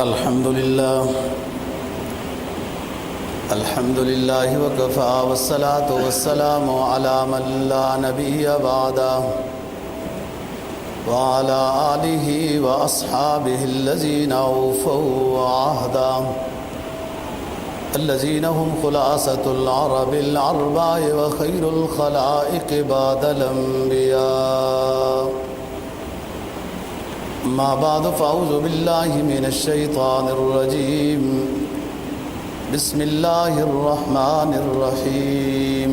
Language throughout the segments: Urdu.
الحمد لله وكفى والصلاة والسلام على من لا نبي بعده وعلى آله وأصحابه الذين أوفوا عهدا الذين هم خلاصة العرب الأربع وخير الخلائق بعد الأنبياء. ما بعد فأعوذ بالله من الشيطان الرجيم. بسم الله الرحمن الرحيم.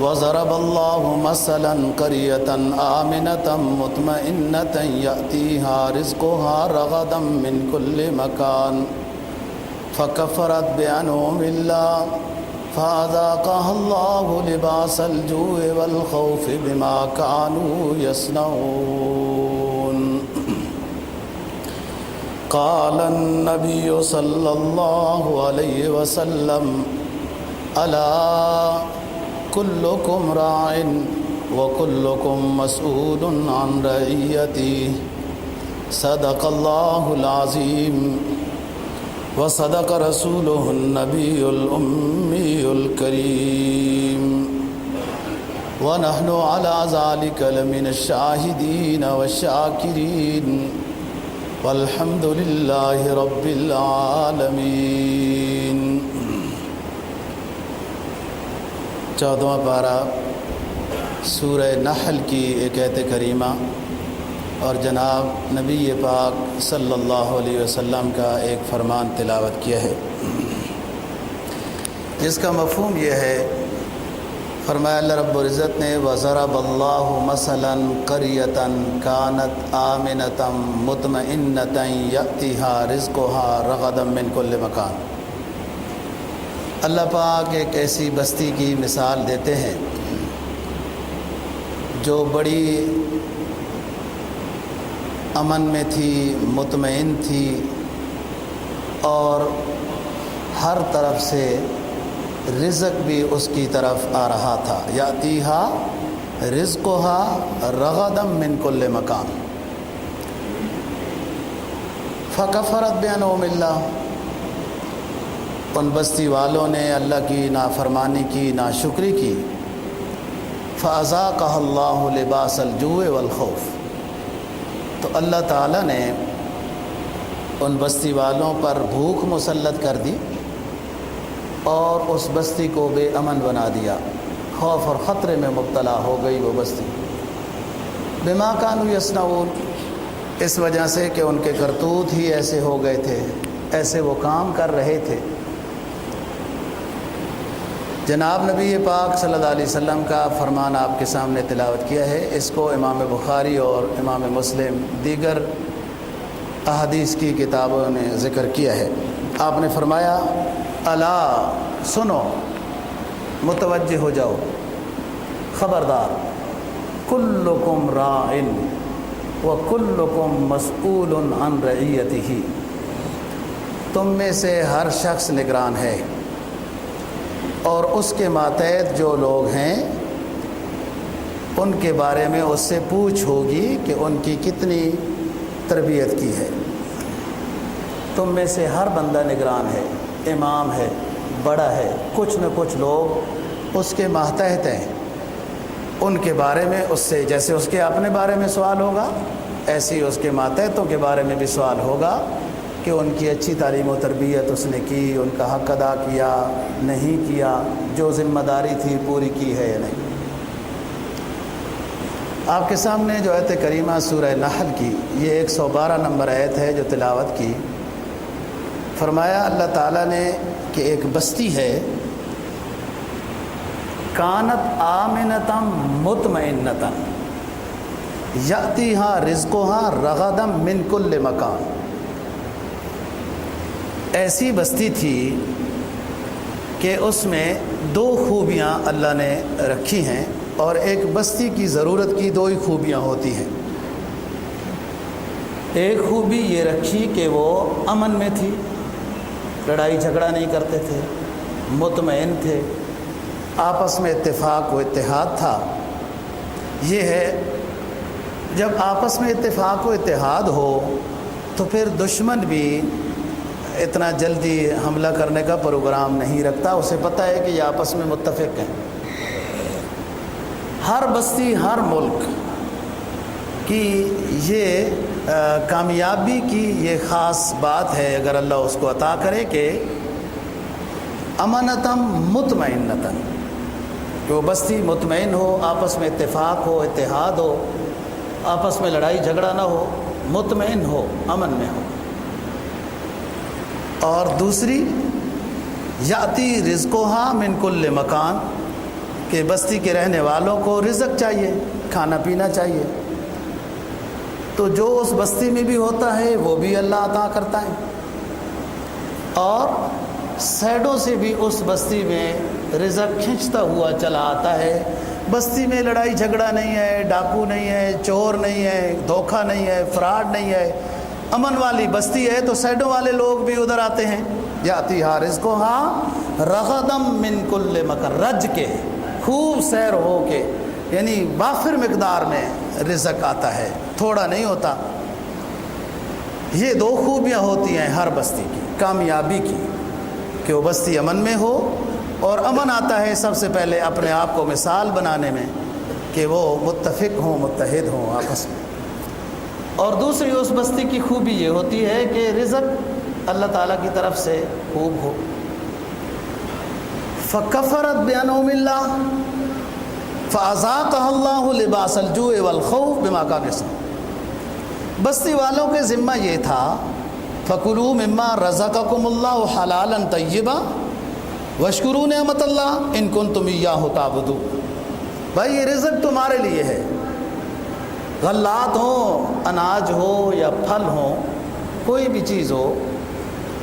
وضرب الله مثلا قرية آمنة مطمئنة يأتيها رزقها رغدا من كل مكان فكفرت بأنعم الله فأذاقها الله لباس الجوع والخوف بما كانوا يصنعون. قال النبي صلى الله عليه وسلم: ألا كلكم راع وكلكم مسؤول عن رعيته. صدق الله العظيم وصدق رسوله النبي الأمي الكريم ونحن على ذلك لمن الشاهدين والشاكرين والحمد لله رب العالمين. 14واں پارہ سورہ نحل کی ایک آیت کریمہ اور جناب نبی پاک صلی اللہ علیہ وسلم کا ایک فرمان تلاوت کیا ہے، جس کا مفہوم یہ ہے، فرمایا اللہ رب العزت نے: وَضَرَبَ اللَّهُ مَثَلًا قَرْيَةً كَانَتْ آمِنَةً مُطْمَئِنَّةً يَأْتِيهَا رِزْقُهَا رَغَدًا مِنْ كُلِّ مَكَانٍ. اللہ پاک ایک ایسی بستی کی مثال دیتے ہیں جو بڑی امن میں تھی، مطمئن تھی اور ہر طرف سے رزق بھی اس کی طرف آ رہا تھا. یاتیہا رزقہا رغدا من کل مکان فکفرت بانعم اللہ. ان بستی والوں نے اللہ کی نافرمانی کی، ناشکری کی. فاذاقها اللہ لباس الجوع والخوف. تو اللہ تعالیٰ نے ان بستی والوں پر بھوک مسلط کر دی اور اس بستی کو بے امن بنا دیا، خوف اور خطرے میں مبتلا ہو گئی وہ بستی. بما کانوا یصنعون، اس وجہ سے کہ ان کے کرتوت ہی ایسے ہو گئے تھے، ایسے وہ کام کر رہے تھے. جناب نبی پاک صلی اللہ علیہ وسلم کا فرمان آپ کے سامنے تلاوت کیا ہے. اس کو امام بخاری اور امام مسلم دیگر احادیث کی کتابوں نے ذکر کیا ہے. آپ نے فرمایا: الا سنو، متوجہ ہو جاؤ، خبردار، کلکم راع وکلکم مسئول عن رعیتہ. تم میں سے ہر شخص نگران ہے اور اس کے ماتحت جو لوگ ہیں ان کے بارے میں اس سے پوچھ ہوگی کہ ان کی کتنی تربیت کی ہے. تم میں سے ہر بندہ نگران ہے، امام ہے، بڑا ہے، کچھ نہ کچھ لوگ اس کے ماتحت ہیں. ان کے بارے میں اس سے جیسے اس کے اپنے بارے میں سوال ہوگا، ایسے ہی اس کے ماتحتوں کے بارے میں بھی سوال ہوگا کہ ان کی اچھی تعلیم و تربیت اس نے کی، ان کا حق ادا کیا نہیں کیا، جو ذمہ داری تھی پوری کی ہے یا نہیں. آپ کے سامنے جو آیت کریمہ سورہ نحل کی یہ 112 نمبر آیت ہے جو تلاوت کی. فرمایا اللہ تعالیٰ نے کہ ایک بستی ہے، کانت آمنۃ مطمئنۃ یأتیہا رزقہا رغدا من کل مکان. ایسی بستی تھی کہ اس میں دو خوبیاں اللہ نے رکھی ہیں، اور ایک بستی کی ضرورت کی دو ہی خوبیاں ہوتی ہیں. ایک خوبی یہ رکھی کہ وہ امن میں تھی، لڑائی جھگڑا نہیں کرتے تھے، مطمئن تھے، آپس میں اتفاق و اتحاد تھا. یہ ہے جب آپس میں اتفاق و اتحاد ہو تو پھر دشمن بھی اتنا جلدی حملہ کرنے کا پروگرام نہیں رکھتا، اسے پتہ ہے کہ یہ آپس میں متفق ہیں۔ ہر بستی، ہر ملک کی یہ کامیابی کی یہ خاص بات ہے، اگر اللہ اس کو عطا کرے کہ امنتم مطمئنتن، کہ وہ بستی مطمئن ہو، آپس میں اتفاق ہو، اتحاد ہو، آپس میں لڑائی جھگڑا نہ ہو، مطمئن ہو، امن میں ہو۔ اور دوسری یاتی رزقها من کل مکان، کہ بستی کے رہنے والوں کو رزق چاہیے، کھانا پینا چاہیے، تو جو اس بستی میں بھی ہوتا ہے وہ بھی اللہ عطا کرتا ہے، اور سائڈوں سے بھی اس بستی میں رزق کھنچتا ہوا چلا آتا ہے۔ بستی میں لڑائی جھگڑا نہیں ہے، ڈاکو نہیں ہے، چور نہیں ہے، دھوکہ نہیں ہے، فراڈ نہیں ہے، امن والی بستی ہے، تو سائڈوں والے لوگ بھی ادھر آتے ہیں۔ یاتیھا رزقھا رغدم من کل مکان، رج کے، خوب سیر ہو کے، یعنی وافر مقدار میں رزق آتا ہے، تھوڑا نہیں ہوتا۔ یہ دو خوبیاں ہوتی ہیں ہر بستی کی، کامیابی کی، کہ وہ بستی امن میں ہو، اور امن آتا ہے سب سے پہلے اپنے آپ کو مثال بنانے میں کہ وہ متفق ہوں، متحد ہوں آپس میں۔ اور دوسری اس بستی کی خوبی یہ ہوتی ہے کہ رزق اللہ تعالیٰ کی طرف سے خوب ہو۔ فَكَفَرَتْ بِأَنْعُمِ اللَّهِ فَأَذَاقَهَا اللَّهُ لِبَاسَ الْجُوعِ وَالْخَوْفِ بِمَا كَانُوا يَصْنَعُونَ۔ بستی والوں کے ذمہ یہ تھا فَكُلُوا مِمَّا رَزَقَكُمُ اللَّهُ حَلَالًا طَيِّبًا وَاشْكُرُوا نِعْمَتَ اللَّهِ إِن كُنتُمْ إِيَّاهُ تَعْبُدُونَ۔ بھائی یہ رزق تمہارے لیے ہے، غلات ہوں، اناج ہو یا پھل ہوں، کوئی بھی چیز ہو،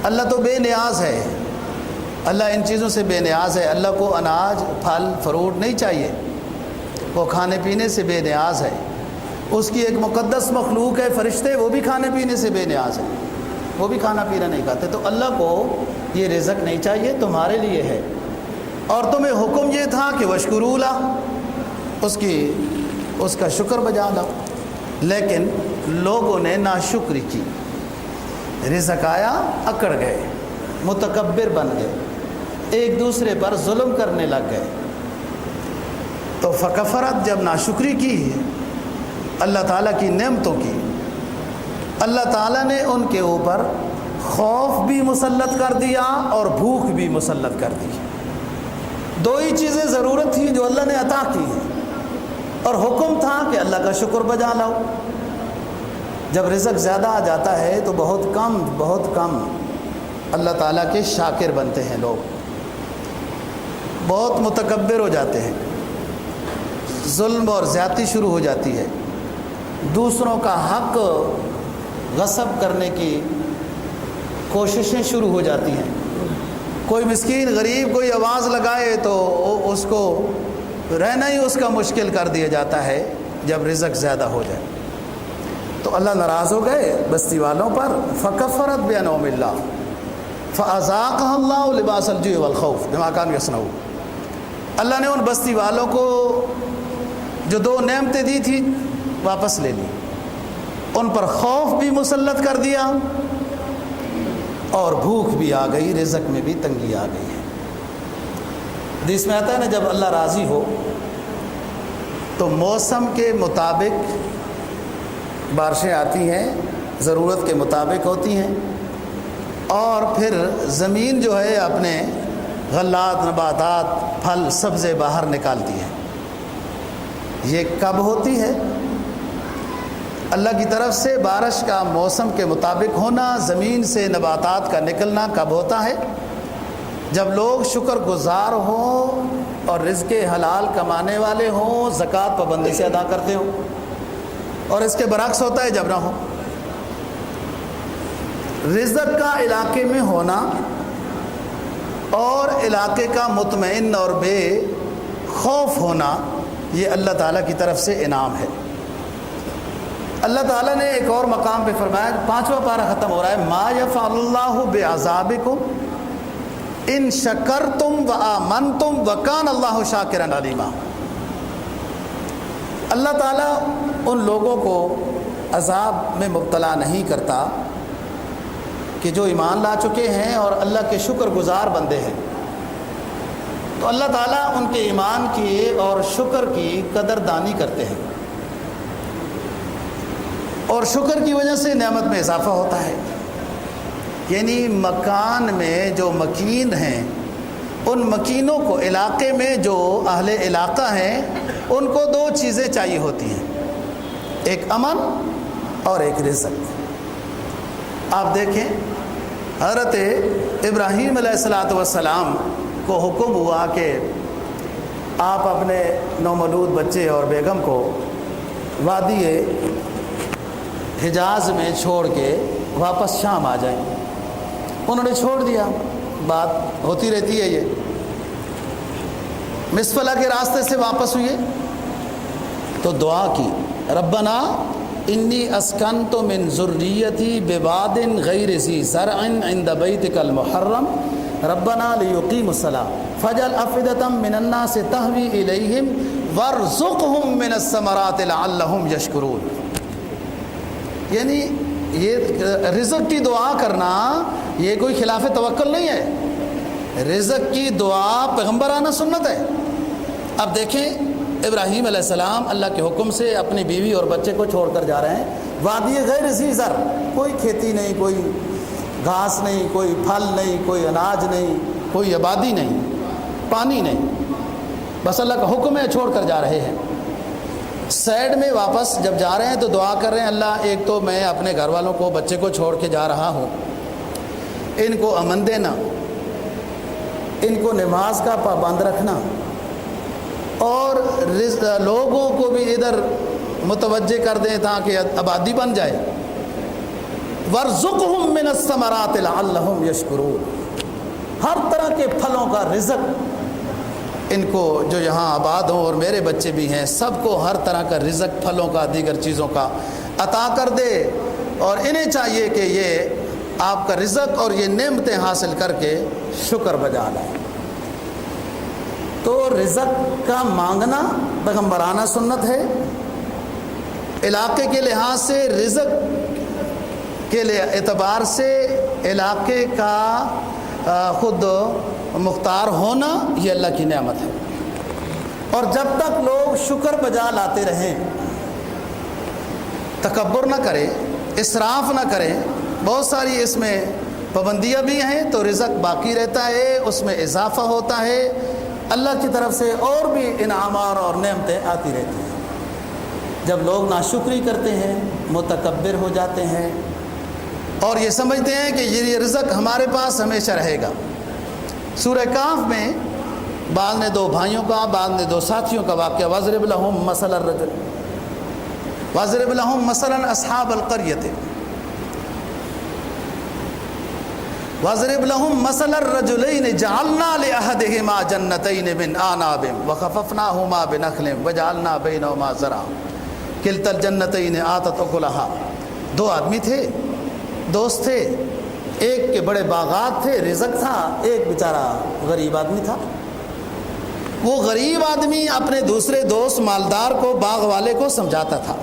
اللہ تو بے نیاز ہے، اللہ ان چیزوں سے بے نیاز ہے۔ اللہ کو اناج، پھل، فروٹ نہیں چاہیے، وہ کھانے پینے سے بے نیاز ہے۔ اس کی ایک مقدس مخلوق ہے فرشتے، وہ بھی کھانے پینے سے بے نیاز ہے، وہ بھی کھانا پینا نہیں کھاتے۔ تو اللہ کو یہ رزق نہیں چاہیے، تمہارے لیے ہے، اور تمہیں حکم یہ تھا کہ واشکروا لہ، اس کا شکر بجا لاؤ۔ لیکن لوگوں نے ناشکری کی، رزق آیا اکڑ گئے، متکبر بن گئے، ایک دوسرے پر ظلم کرنے لگ گئے۔ تو فکفرت، جب ناشکری کی اللہ تعالیٰ کی نعمتوں کی، اللہ تعالیٰ نے ان کے اوپر خوف بھی مسلط کر دیا اور بھوک بھی مسلط کر دی۔ دو ہی چیزیں ضرورت تھیں جو اللہ نے عطا کی ہیں، اور حکم تھا کہ اللہ کا شکر بجا لاؤ۔ جب رزق زیادہ آ جاتا ہے تو بہت کم اللہ تعالیٰ کے شاکر بنتے ہیں لوگ، بہت متکبر ہو جاتے ہیں، ظلم اور زیادتی شروع ہو جاتی ہے، دوسروں کا حق غصب کرنے کی کوششیں شروع ہو جاتی ہیں۔ کوئی مسکین غریب کوئی آواز لگائے تو اس کو رہنا ہی اس کا مشکل کر دیا جاتا ہے جب رزق زیادہ ہو جائے۔ تو اللہ ناراض ہو گئے بستی والوں پر، فکفرت بانعم اللہ فاذاقها اللہ لباس الجوع والخوف بما كانوا يصنعون۔ اللہ نے ان بستی والوں کو جو دو نعمتیں دی تھی واپس لے لی، ان پر خوف بھی مسلط کر دیا اور بھوک بھی آ گئی، رزق میں بھی تنگی آ گئی ہے۔ حدیث میں آتا ہے نا، جب اللہ راضی ہو تو موسم کے مطابق بارشیں آتی ہیں، ضرورت کے مطابق ہوتی ہیں، اور پھر زمین جو ہے اپنے غلات، نباتات، پھل، سبزے باہر نکالتی ہے۔ یہ کب ہوتی ہے؟ اللہ کی طرف سے بارش کا موسم کے مطابق ہونا، زمین سے نباتات کا نکلنا کب ہوتا ہے؟ جب لوگ شکر گزار ہوں اور رزق حلال کمانے والے ہوں، زکوٰۃ پابندی سے ادا کرتے ہوں، اور اس کے برعکس ہوتا ہے جب نہ ہو۔ رزق کا علاقے میں ہونا اور علاقے کا مطمئن اور بے خوف ہونا، یہ اللہ تعالیٰ کی طرف سے انعام ہے۔ اللہ تعالیٰ نے ایک اور مقام پہ فرمایا، 5واں پارہ ختم ہو رہا ہے، ما یفعل اللہ بعذابکم ان شکرتم وآمنتم وکان اللہ شاکرا علیما۔ اللہ تعالیٰ ان لوگوں کو عذاب میں مبتلا نہیں کرتا کہ جو ایمان لا چکے ہیں اور اللہ کے شکر گزار بندے ہیں، تو اللہ تعالیٰ ان کے ایمان کی اور شکر کی قدر دانی کرتے ہیں، اور شکر کی وجہ سے نعمت میں اضافہ ہوتا ہے۔ یعنی مکان میں جو مکین ہیں، ان مکینوں کو، علاقے میں جو اہل علاقہ ہیں، ان کو دو چیزیں چاہیے ہوتی ہیں، ایک امن اور ایک رزق۔ آپ دیکھیں حضرت ابراہیم علیہ السلام کو حکم ہوا کہ آپ اپنے نومولود بچے اور بیگم کو وادی حجاز میں چھوڑ کے واپس شام آ جائیں۔ انہوں نے چھوڑ دیا، بات ہوتی رہتی ہے، یہ مسفلہ کے راستے سے واپس ہوئے تو دعا کی، ربنا انی اسکنت من ذریتی بواد غیر ذی زرع عند بیتک المحرم ربنا لیقیموا الصلاۃ فاجعل افئدة من الناس تهوی الیہم وارزقهم من الثمرات لعلهم یشکرون۔ یعنی یہ رزق کی دعا کرنا یہ کوئی خلاف توکل نہیں ہے، رزق کی دعا پیغمبرانہ سنت ہے۔ اب دیکھیں ابراہیم علیہ السلام اللہ کے حکم سے اپنی بیوی اور بچے کو چھوڑ کر جا رہے ہیں وادی غیر ذی زرع، کوئی کھیتی نہیں، کوئی گھاس نہیں، کوئی پھل نہیں، کوئی اناج نہیں، کوئی آبادی نہیں، پانی نہیں، بس اللہ کا حکم ہے، چھوڑ کر جا رہے ہیں۔ سائڈ میں واپس جب جا رہے ہیں تو دعا کر رہے ہیں، اللہ ایک تو میں اپنے گھر والوں کو، بچے کو چھوڑ کے جا رہا ہوں، ان کو امن دینا، ان کو نماز کا پابند رکھنا، اور لوگوں کو بھی ادھر متوجہ کر دیں تاکہ آبادی بن جائے۔ وَارْزُقْهُم مِّنَ الثَّمَرَاتِ لَعَلَّهُمْ يَشْكُرُونَ، ہر طرح کے پھلوں کا رزق ان کو جو یہاں آباد ہوں، اور میرے بچے بھی ہیں، سب کو ہر طرح کا رزق، پھلوں کا، دیگر چیزوں کا عطا کر دے، اور انہیں چاہیے کہ یہ آپ کا رزق اور یہ نعمتیں حاصل کر کے شکر بجا لائیں۔ تو رزق کا مانگنا پیغمبرانہ سنت ہے۔ علاقے کے لحاظ سے، رزق کے اعتبار سے علاقے کا خود مختار ہونا یہ اللہ کی نعمت ہے، اور جب تک لوگ شکر بجا لاتے رہیں، تکبر نہ کریں، اسراف نہ کریں، بہت ساری اس میں پابندیاں بھی ہیں، تو رزق باقی رہتا ہے، اس میں اضافہ ہوتا ہے، اللہ کی طرف سے اور بھی انعامات اور نعمتیں آتی رہتی ہیں۔ جب لوگ ناشکری کرتے ہیں، متکبر ہو جاتے ہیں، اور یہ سمجھتے ہیں کہ یہ رزق ہمارے پاس ہمیشہ رہے گا۔ سورہ کہف میں بعض نے دو بھائیوں کا، بعض نے دو ساتھیوں کا واقعہ، وَاضْرِبْ لَهُم مَثَلَ الرَّجُلِ وَاضْرِبْ لَهُم مَثَلًا أَصْحَابَ الْقَرْيَةِ وَاضْرِبْ لَهُم مَثَلَ الرَّجُلَيْنِ جَعَلْنَا لِأَحَدِهِمَا جَنَّتَيْنِ مِنْ أَعْنَابٍ وَخَفَفْنَاهُمَا بِنَخْلٍ وَجَعَلْنَا بَيْنَهُمَا زَرْعًا كِلْتَا الْجَنَّتَيْنِ آتَتْ أُكُلَهَا۔ دو آدمی تھے، دوست تھے، ایک کے بڑے باغات تھے، رزق تھا، ایک بیچارہ غریب آدمی تھا۔ وہ غریب آدمی اپنے دوسرے دوست مالدار کو، باغ والے کو سمجھاتا تھا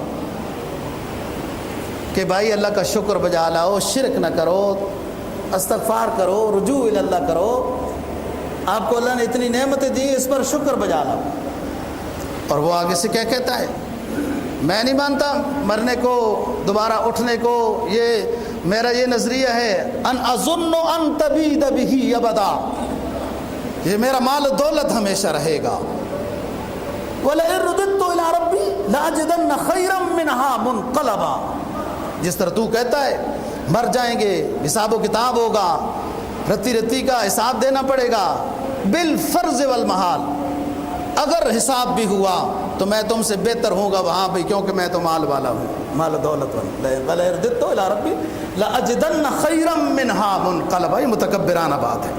کہ بھائی اللہ کا شکر بجا لاؤ، شرک نہ کرو، استغفار کرو، رجوع اللہ کرو، آپ کو اللہ نے اتنی نعمتیں دی، اس پر شکر بجا لاؤ۔ اور وہ آگے سے کیا کہتا ہے، میں نہیں مانتا مرنے کو، دوبارہ اٹھنے کو، یہ میرا یہ نظریہ ہے، ان اظن ان تبید بہ ابدا، یہ میرا مال و دولت ہمیشہ رہے گا۔ وَلَئِن رُدِدتُّ إِلَىٰ رَبِّي لَأَجِدَنَّ خَيْرًا مِّنْهَا مُنْقَلَبًا۔ جس طرح تو کہتا ہے مر جائیں گے، حساب و کتاب ہوگا، رتی رتی کا حساب دینا پڑے گا، بالفرض والمحال، اگر حساب بھی ہوا تو میں تم سے بہتر ہوں گا وہاں بھی، کیونکہ میں تو مال والا ہوں، مال و دولت والا۔ وَلَئِن رُدِدتُّ إِلَىٰ رَبِّي لَأَجِدَنَّ خَيْرًا مِّنْهَا مُنْقَلَبًا۔ یہ متکبرانہ بات ہے،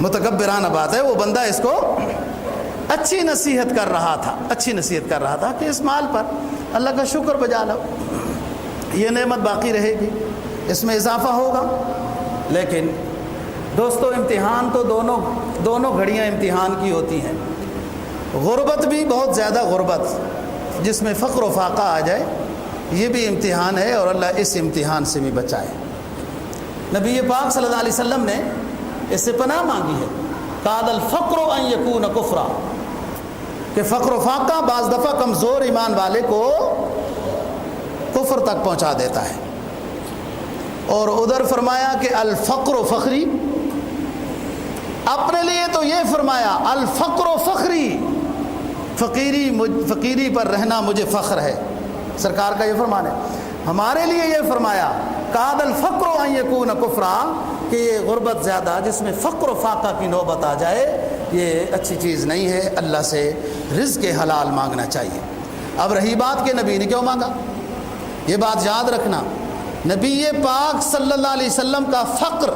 متکبرانہ بات ہے۔ وہ بندہ اس کو اچھی نصیحت کر رہا تھا، اچھی نصیحت کر رہا تھا کہ اس مال پر اللہ کا شکر بجا لو، یہ نعمت باقی رہے گی، اس میں اضافہ ہوگا۔ لیکن دوستو، امتحان تو دونوں گھڑیاں امتحان کی ہوتی ہیں۔ غربت بھی بہت زیادہ غربت جس میں فقر و فاقہ آ جائے، یہ بھی امتحان ہے، اور اللہ اس امتحان سے بھی بچائے۔ نبی پاک صلی اللہ علیہ وسلم نے اس سے پناہ مانگی ہے. قاد الفقر ان یکون کفرا، کہ فقر و فاقہ بعض دفعہ کمزور ایمان والے کو کفر تک پہنچا دیتا ہے. اور ادھر فرمایا کہ الفقر و فخری، اپنے لیے تو یہ فرمایا الفقر و فخری، فقیری پر رہنا مجھے فخر ہے، سرکار کا یہ فرمان ہے. ہمارے لیے یہ فرمایا قاد الفقر ان یکون کفرا، کہ یہ غربت زیادہ جس میں فقر و فاقہ کی نوبت آ جائے یہ اچھی چیز نہیں ہے. اللہ سے رزق حلال مانگنا چاہیے. اب رہی بات کہ نبی نے کیوں مانگا، یہ بات یاد رکھنا، نبی پاک صلی اللہ علیہ وسلم کا فقر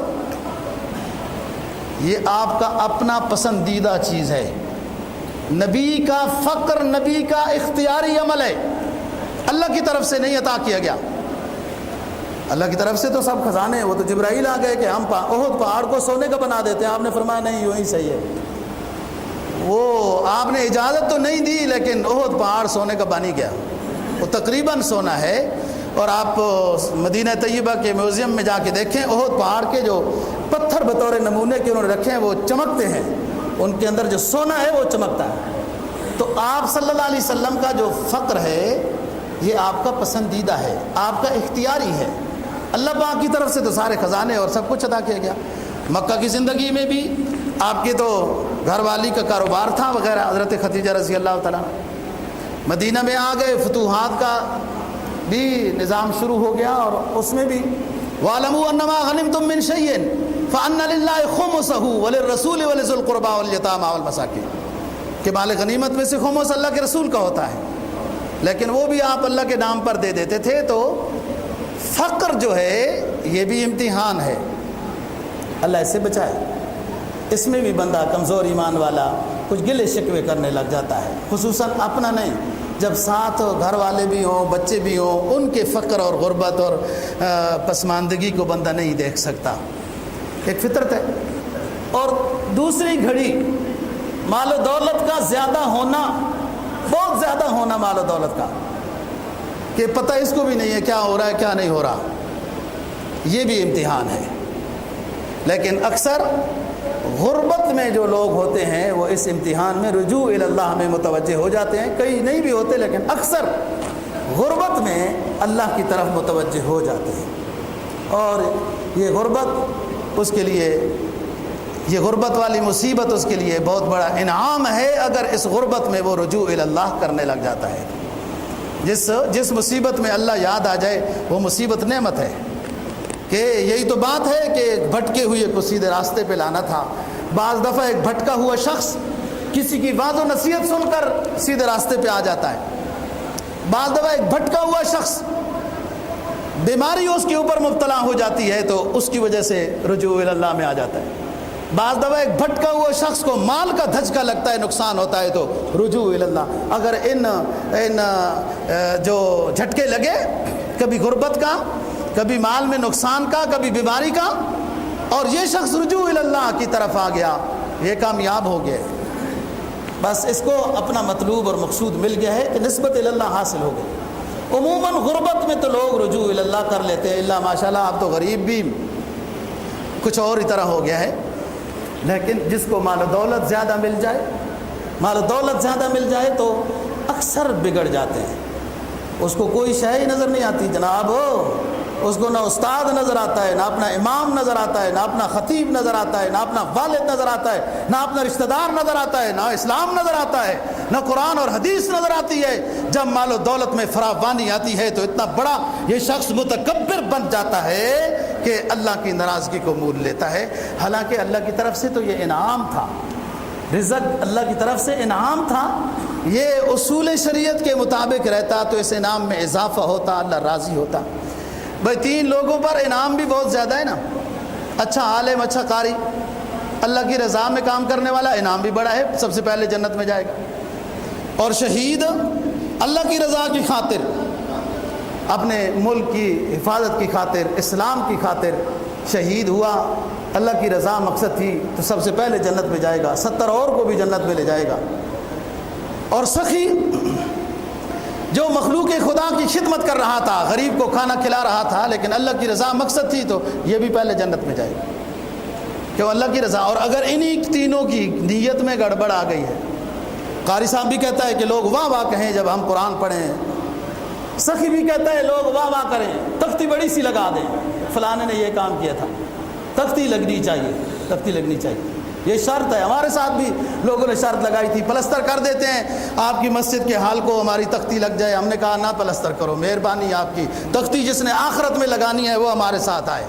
یہ آپ کا اپنا پسندیدہ چیز ہے. نبی کا فقر نبی کا اختیاری عمل ہے، اللہ کی طرف سے نہیں عطا کیا گیا. اللہ کی طرف سے تو سب خزانے ہیں، وہ تو جبرائیل آ گئے کہ ہم احد پہاڑ کو سونے کا بنا دیتے ہیں. آپ نے فرمایا نہیں، یوں ہی صحیح ہے. وہ آپ نے اجازت تو نہیں دی لیکن احد پہاڑ سونے کا بن ہی گیا، وہ تقریباً سونا ہے. اور آپ مدینہ طیبہ کے میوزیم میں جا کے دیکھیں، احد پہاڑ کے جو پتھر بطور نمونے کے انہوں نے رکھے ہیں وہ چمکتے ہیں، ان کے اندر جو سونا ہے وہ چمکتا ہے. تو آپ صلی اللہ علیہ وسلم کا جو فقر ہے یہ آپ کا پسندیدہ ہے، آپ کا اختیاری ہے. اللہ پاک کی طرف سے تو سارے خزانے اور سب کچھ عطا کیا گیا. مکہ کی زندگی میں بھی آپ کے تو گھر والی کا کاروبار تھا وغیرہ، حضرت خدیجہ رضی اللہ تعالیٰ. مدینہ میں آ گئے، فتوحات کا بھی نظام شروع ہو گیا، اور اس میں بھی وَاعْلَمُوا أَنَّمَا غَنِمْتُم مِّن شَيْءٍ فَأَنَّ لِلَّهِ خُمُسَهُ وَلِلرَّسُولِ وَلِذِي الْقُرْبَىٰ وَالْيَتَامَىٰ وَالْمَسَاکِینِ، کہ مال غنیمت میں سے خمس اللہ کے رسول کا ہوتا ہے، لیکن وہ بھی آپ اللہ کے نام پر دے دیتے تھے. تو فقر جو ہے یہ بھی امتحان ہے، اللہ اس سے بچائے. اس میں بھی بندہ کمزور ایمان والا کچھ گلے شکوے کرنے لگ جاتا ہے، خصوصاً اپنا نہیں، جب ساتھ گھر والے بھی ہوں، بچے بھی ہوں، ان کے فقر اور غربت اور پسماندگی کو بندہ نہیں دیکھ سکتا. ایک فطرت ہے. اور دوسری گھڑی مال و دولت کا زیادہ ہونا، بہت زیادہ ہونا مال و دولت کا، کہ پتہ اس کو بھی نہیں ہے کیا ہو رہا ہے کیا نہیں ہو رہا، یہ بھی امتحان ہے. لیکن اکثر غربت میں جو لوگ ہوتے ہیں وہ اس امتحان میں رجوع الی اللہ میں متوجہ ہو جاتے ہیں. کئی نہیں بھی ہوتے لیکن اکثر غربت میں اللہ کی طرف متوجہ ہو جاتے ہیں. اور یہ غربت اس کے لیے، یہ غربت والی مصیبت اس کے لیے بہت بڑا انعام ہے اگر اس غربت میں وہ رجوع الی اللہ کرنے لگ جاتا ہے. جس مصیبت میں اللہ یاد آ جائے وہ مصیبت نعمت ہے. کہ یہی تو بات ہے کہ ایک بھٹکے ہوئے کو سیدھے راستے پہ لانا تھا. بعض دفعہ ایک بھٹکا ہوا شخص کسی کی وعظ و نصیحت سن کر سیدھے راستے پہ آ جاتا ہے. بعض دفعہ ایک بھٹکا ہوا شخص بیماری اس کے اوپر مبتلا ہو جاتی ہے تو اس کی وجہ سے رجوع الی اللہ میں آ جاتا ہے. بعض دفعہ ایک بھٹکا ہوا شخص کو مال کا دھچکا لگتا ہے، نقصان ہوتا ہے تو رجوع الی اللہ. اگر ان جو جھٹکے لگے، کبھی غربت کا، کبھی مال میں نقصان کا، کبھی بیماری کا، اور یہ شخص رجوع الی اللہ کی طرف آ گیا، یہ کامیاب ہو گیا. بس اس کو اپنا مطلوب اور مقصود مل گیا ہے کہ نسبت الی اللہ حاصل ہو گئی. عموماً غربت میں تو لوگ رجوع الی اللہ کر لیتے ہیں، اللہ ماشاءاللہ اب تو غریب بھی کچھ اور ہی طرح ہو گیا ہے. لیکن جس کو مال و دولت زیادہ مل جائے، مال و دولت زیادہ مل جائے تو اکثر بگڑ جاتے ہیں. اس کو کوئی شے ہی نظر نہیں آتی جناب، اس کو نہ استاد نظر آتا ہے، نہ اپنا امام نظر آتا ہے، نہ اپنا خطیب نظر آتا ہے، نہ اپنا والد نظر آتا ہے، نہ اپنا رشتہ دار نظر آتا ہے، نہ اسلام نظر آتا ہے، نہ قرآن اور حدیث نظر آتی ہے. جب مال و دولت میں فراوانی آتی ہے تو اتنا بڑا یہ شخص متکبر بن جاتا ہے کہ اللہ کی ناراضگی کو مول لیتا ہے. حالانکہ اللہ کی طرف سے تو یہ انعام تھا، رزق اللہ کی طرف سے انعام تھا. یہ اصول شریعت کے مطابق رہتا تو اس انعام میں اضافہ ہوتا، اللہ راضی ہوتا. بھائی 3 لوگوں پر انعام بھی بہت زیادہ ہے نا. اچھا عالم، اچھا قاری، اللہ کی رضا میں کام کرنے والا، انعام بھی بڑا ہے، سب سے پہلے جنت میں جائے گا. اور شہید اللہ کی رضا کی خاطر، اپنے ملک کی حفاظت کی خاطر، اسلام کی خاطر شہید ہوا، اللہ کی رضا مقصد تھی تو سب سے پہلے جنت میں جائے گا، 70 اور کو بھی جنت میں لے جائے گا. اور سخی جو مخلوق خدا کی خدمت کر رہا تھا، غریب کو کھانا کھلا رہا تھا، لیکن اللہ کی رضا مقصد تھی، تو یہ بھی پہلے جنت میں جائے گا، کیوں؟ اللہ کی رضا۔ اور اگر انہی تینوں کی نیت میں گڑبڑ آ گئی ہے، قاری صاحب بھی کہتا ہے کہ لوگ واہ واہ کہیں جب ہم قرآن پڑھیں، سخی بھی کہتا ہے لوگ واہ واہ کریں، تختی بڑی سی لگا دیں، فلانے نے یہ کام کیا تھا، تختی لگنی چاہیے، تختی لگنی چاہیے، یہ شرط ہے۔ ہمارے ساتھ بھی لوگوں نے شرط لگائی تھی، پلستر کر دیتے ہیں آپ کی مسجد کے حال کو، ہماری تختی لگ جائے۔ ہم نے کہا نہ پلستر کرو، مہربانی آپ کی، تختی جس نے آخرت میں لگانی ہے وہ ہمارے ساتھ آئے۔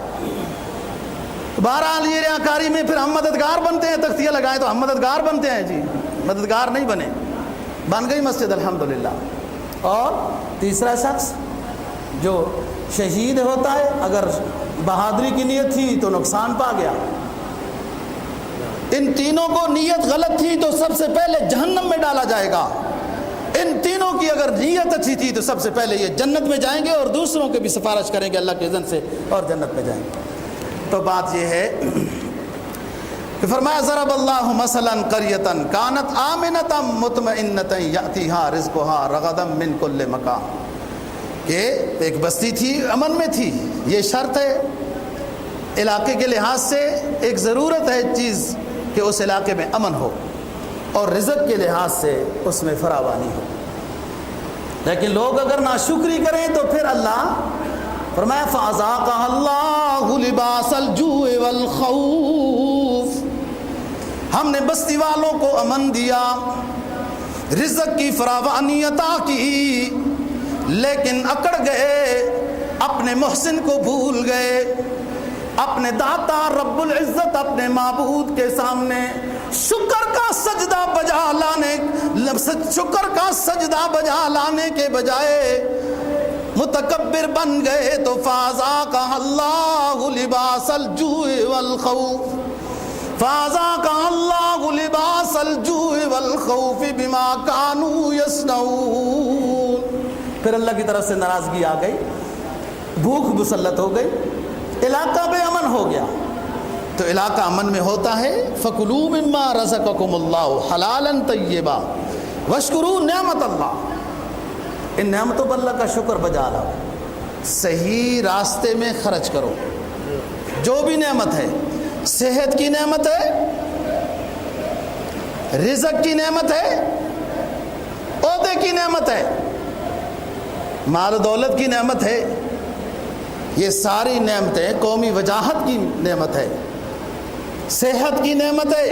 بہرحال یہ ریاکاری میں پھر ہم مددگار بنتے ہیں، تختیاں لگائیں تو ہم مددگار بنتے ہیں، جی مددگار نہیں بنے، بن گئی مسجد الحمدللہ۔ اور تیسرا شخص جو شہید ہوتا ہے، اگر بہادری کی نیت تھی تو نقصان پا گیا، ان تینوں کو نیت غلط تھی تو سب سے پہلے جہنم میں ڈالا جائے گا، ان تینوں کی اگر نیت اچھی تھی تو سب سے پہلے یہ جنت میں جائیں گے اور دوسروں کے بھی سفارش کریں گے اللہ کے اذن سے اور جنت میں جائیں گے۔ تو بات یہ ہے کہ فرمایا ضرب اللہ مثلا قریۃ کانت آمنۃ مطمئنۃ یأتیہا رزقہا رغدا من کل مکان، کہ ایک بستی تھی، امن میں تھی۔ یہ شرط ہے علاقے کے لحاظ سے، ایک ضرورت ہے چیز کہ اس علاقے میں امن ہو، اور رزق کے لحاظ سے اس میں فراوانی ہو۔ لیکن لوگ اگر ناشکری کریں تو پھر اللہ فرمایا فَأَذَاقَهَا اللَّهُ لِبَاسَ الْجُوعِ وَالْخَوْفِ، ہم نے بستی والوں کو امن دیا، رزق کی فراوانی عطا کی، لیکن اکڑ گئے، اپنے محسن کو بھول گئے، اپنے داتا رب العزت اپنے معبود کے سامنے شکر کا سجدہ بجا لانے کے بجائے متکبر بن گئے، تو فَأَذَاقَهَا اللَّهُ لِبَاسَ الْجُوعِ وَالْخَوْفِ، فَأَذَاقَهَا اللَّهُ لِبَاسَ الْجُوعِ وَالْخَوْفِ بِمَا كَانُوا يَصْنَعُونَ۔ پھر اللہ کی طرف سے ناراضگی آ گئی، بھوک مسلط ہو گئی، علاقہ بے امن ہو گیا۔ تو علاقہ امن میں ہوتا ہے فَكُلُوا مِمَّا رَزَقَكُمُ اللَّهُ حَلَالًا طَيِّبًا وَاشْكُرُوا نِعْمَتَ اللَّهِ، ان نعمتوں پر اللہ کا شکر بجا لاؤ، صحیح راستے میں خرچ کرو۔ جو بھی نعمت ہے، صحت کی نعمت ہے، رزق کی نعمت ہے، عہدے کی نعمت ہے، مال و دولت کی نعمت ہے، یہ ساری نعمتیں، قومی وجاہت کی نعمت ہے، صحت کی نعمت ہے،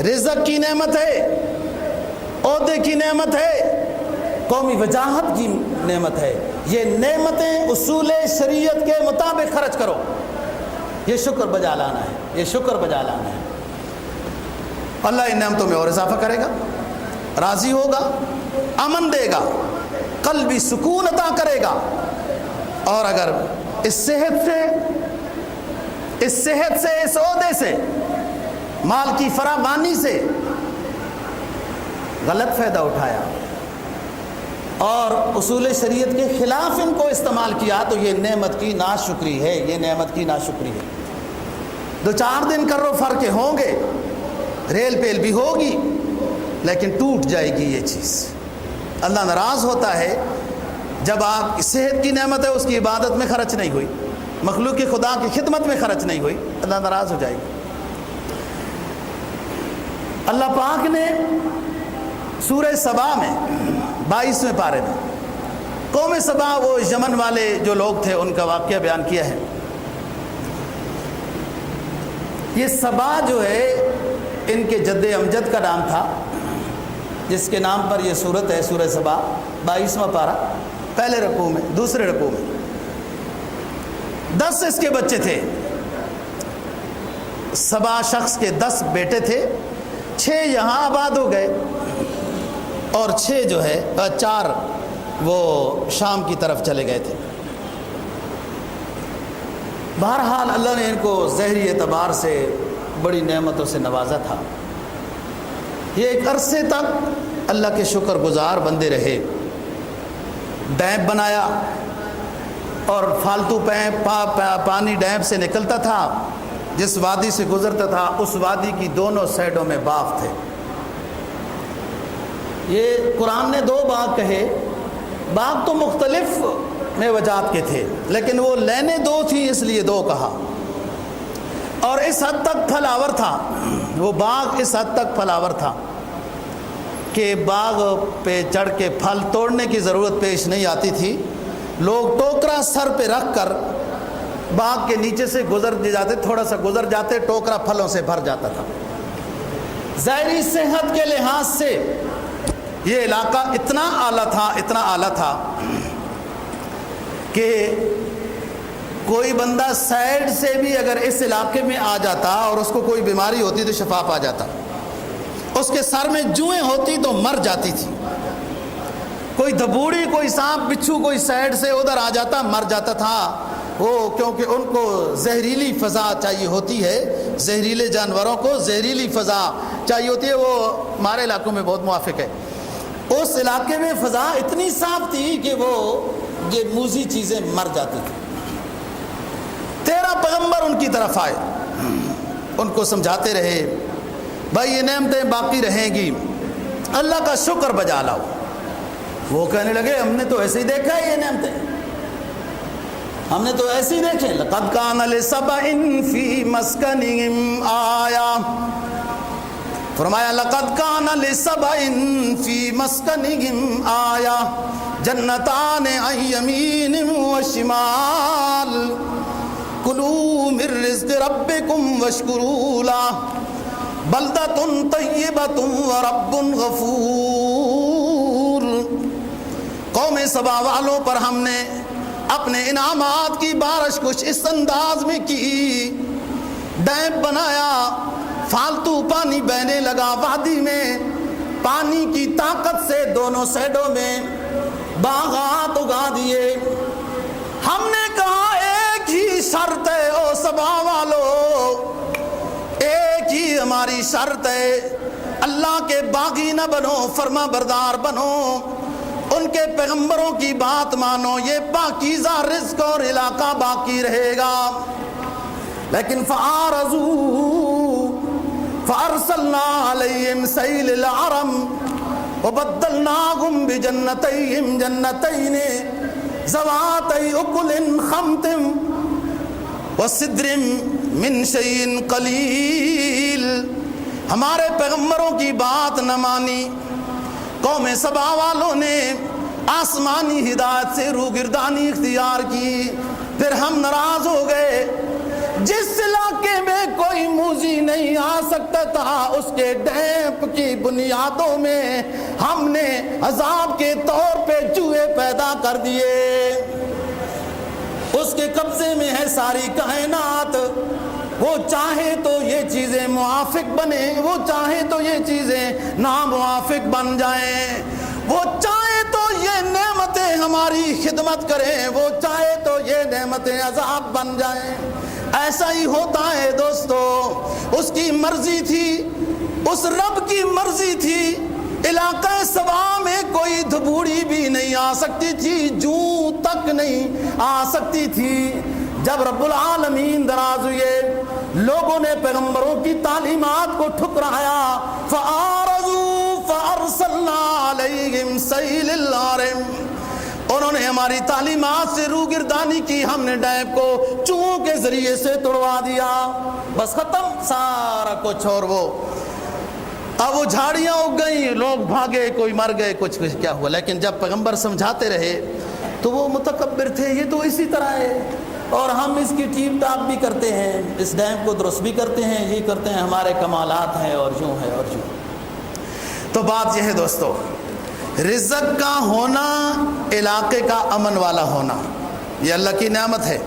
رزق کی نعمت ہے، عہدے کی نعمت ہے، قومی وجاہت کی نعمت ہے۔ یہ نعمتیں اصول شریعت کے مطابق خرچ کرو، یہ شکر بجا لانا ہے، یہ شکر بجا لانا ہے۔ اللہ ان نعمتوں میں اور اضافہ کرے گا، راضی ہوگا، امن دے گا، قلبی سکون عطا کرے گا۔ اور اگر اس صحت سے، اس عہدے سے، مال کی فراوانی سے غلط فائدہ اٹھایا اور اصول شریعت کے خلاف ان کو استعمال کیا، تو یہ نعمت کی ناشکری ہے، یہ نعمت کی ناشکری ہے۔ 2-4 دن کرو فرق ہوں گے، ریل پیل بھی ہوگی، لیکن ٹوٹ جائے گی یہ چیز۔ اللہ ناراض ہوتا ہے جب آپ صحت کی نعمت ہے اس کی عبادت میں خرچ نہیں ہوئی، مخلوق خدا کی خدمت میں خرچ نہیں ہوئی، اللہ ناراض ہو جائے گا۔ اللہ پاک نے سورہ سبا میں 22ویں پارے میں قوم سبا، وہ یمن والے جو لوگ تھے، ان کا واقعہ بیان کیا ہے۔ یہ سبا جو ہے ان کے جد امجد کا نام تھا، جس کے نام پر یہ سورت ہے سورہ سبا، 22واں پارہ، پہلے رکوع میں، دوسرے رکوع میں 10 اس کے بچے تھے۔ سبا شخص کے 10 بیٹے تھے، 6 یہاں آباد ہو گئے اور 6 جو ہے 4 وہ شام کی طرف چلے گئے تھے۔ بہرحال اللہ نے ان کو ظاہری اعتبار سے بڑی نعمتوں سے نوازا تھا۔ یہ ایک عرصے تک اللہ کے شکر گزار بندے رہے، ڈیم بنایا اور فالتو پانی ڈیم سے نکلتا تھا، جس وادی سے گزرتا تھا اس وادی کی دونوں سائڈوں میں باغ تھے۔ یہ قرآن نے 2 باغ کہے، باغ تو مختلف میں وجات کے تھے، لیکن وہ لینے دو تھی اس لیے دو کہا، اور اس حد تک پھلاور تھا وہ باغ، اس حد تک پھلاور تھا کہ باغ پہ چڑھ کے پھل توڑنے کی ضرورت پیش نہیں آتی تھی، لوگ ٹوکرا سر پہ رکھ کر باغ کے نیچے سے گزر جاتے، تھوڑا سا گزر جاتے، ٹوکرا پھلوں سے بھر جاتا تھا۔ ظاہری صحت کے لحاظ سے یہ علاقہ اتنا اعلیٰ تھا کہ کوئی بندہ سائیڈ سے بھی اگر اس علاقے میں آ جاتا اور اس کو کوئی بیماری ہوتی تو شفا پا جاتا، اس کے سر میں جوئیں ہوتی تو مر جاتی تھی، کوئی دھبوڑی، کوئی سانپ بچھو کوئی سائیڈ سے ادھر آ جاتا مر جاتا تھا وہ، کیونکہ ان کو زہریلی فضا چاہیے ہوتی ہے، زہریلے جانوروں کو زہریلی فضا چاہیے ہوتی ہے، وہ ہمارے علاقوں میں بہت موافق ہے۔ اس علاقے میں فضا اتنی صاف تھی کہ وہ یہ موذی چیزیں مر جاتی تھیں۔ 13 پیغمبر ان کی طرف آئے، ان کو سمجھاتے رہے بھائی یہ نعمتیں باقی رہیں گی، اللہ کا شکر بجا لاؤ۔ وہ کہنے لگے ہم نے تو ایسے ہی دیکھا ہے، یہ نعمتیں ہم نے تو ایسے ہی دیکھے، لقد کان لسبع فی مسکنہم آیا، فرمایا لقد کان لسبع فی مسکنہم آیا جنتان عن یمین و شمال کلوا من رزق ربکم واشکروا لہ بلدۃ طیبۃ ورب غفور۔ قوم سبا والوں پر ہم نے اپنے انعامات کی بارش کچھ اس انداز میں کی، ڈیم بنایا، فالتو پانی بہنے لگا وادی میں، پانی کی طاقت سے دونوں سائڈوں میں باغات اگا دیے۔ ہم نے کہا ایک ہی شرط ہے او سبا والو، ایک ہی ہماری شرط ہے، اللہ کے باغی نہ بنو، فرما بردار بنو، ان کے پیغمبروں کی بات مانو، یہ پاکیزہ رزق اور علاقہ باقی رہے گا۔ لیکن فَأَعْرَضُوا فَأَرْسَلْنَا عَلَيْهِمْ سَيْلَ الْعَرَمِ وَبَدَّلْنَاهُمْ بِجَنَّتَيْهِمْ جَنَّتَيْنِ ذَوَاتَيْ أُكُلٍ خَمْطٍ وَسِدْرٍ مِّن شَيْءٍ قَلِيلٍ۔ ہمارے پیغمبروں کی بات نہ مانی، قوم سبا والوں نے آسمانی ہدایت سے روگردانی اختیار کی، پھر ہم ناراض ہو گئے۔ جس علاقے میں کوئی موذی نہیں آ سکتا تھا اس کے ڈیپ کی بنیادوں میں ہم نے عذاب کے طور پہ چوہے پیدا کر دیے۔ اس کے قبضے میں ہے ساری کائنات، وہ چاہے تو یہ چیزیں موافق بنے، وہ چاہے تو یہ چیزیں ناموافق بن جائیں، وہ چاہے تو یہ نعمتیں ہماری خدمت کریں، وہ چاہے تو یہ نعمتیں عذاب بن جائیں۔ ایسا ہی ہوتا ہے دوستو، اس کی مرضی تھی، اس رب کی مرضی تھی۔ علاقہ سبا میں کوئی دھبوڑی بھی نہیں آ سکتی تھی، جوں تک نہیں آ سکتی تھی۔ جب رب العالمین ناراض ہوئے، لوگوں نے پیغمبروں کی تعلیمات کو ٹھکرایا، فَأَعْرَضُوا فَأَرْسَلْنَا عَلَيْهِمْ سَيْلَ الْعَرِمِ، انہوں نے ہماری تعلیمات سے روگردانی کی، ہم نے ڈیب کو چوہوں کے ذریعے سے توڑوا دیا، بس ختم سارا کچھ۔ اور وہ اب وہ جھاڑیاں اگ گئیں، لوگ بھاگے، کوئی مر گئے، کچھ کیا ہوا۔ لیکن جب پیغمبر سمجھاتے رہے تو وہ متکبر تھے، یہ تو اسی طرح ہے اور ہم اس کی ٹیپ ٹاپ بھی کرتے ہیں، اس ڈیم کو درست بھی کرتے ہیں، یہ کرتے ہیں، ہمارے کمالات ہیں اور یوں ہے اور یوں۔ تو بات یہ ہے دوستو، رزق کا ہونا، علاقے کا امن والا ہونا، یہ اللہ کی نعمت ہے۔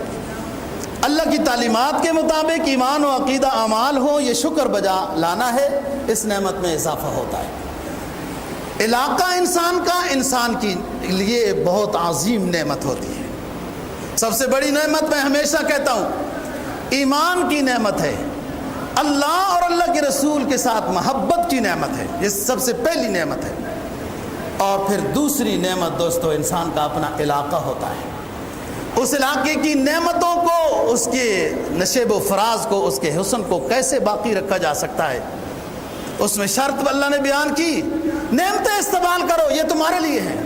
اللہ کی تعلیمات کے مطابق ایمان و عقیدہ اعمال ہو، یہ شکر بجا لانا ہے، اس نعمت میں اضافہ ہوتا ہے۔ علاقہ انسان کا انسان کے لیے بہت عظیم نعمت ہوتی ہے۔ سب سے بڑی نعمت میں ہمیشہ کہتا ہوں ایمان کی نعمت ہے، اللہ اور اللہ کے رسول کے ساتھ محبت کی نعمت ہے، یہ سب سے پہلی نعمت ہے۔ اور پھر دوسری نعمت دوستو انسان کا اپنا علاقہ ہوتا ہے، اس علاقے کی نعمتوں کو، اس کے نشیب و فراز کو، اس کے حسن کو کیسے باقی رکھا جا سکتا ہے، اس میں شرط اللہ نے بیان کی، نعمتیں استعمال کرو، یہ تمہارے لیے ہیں،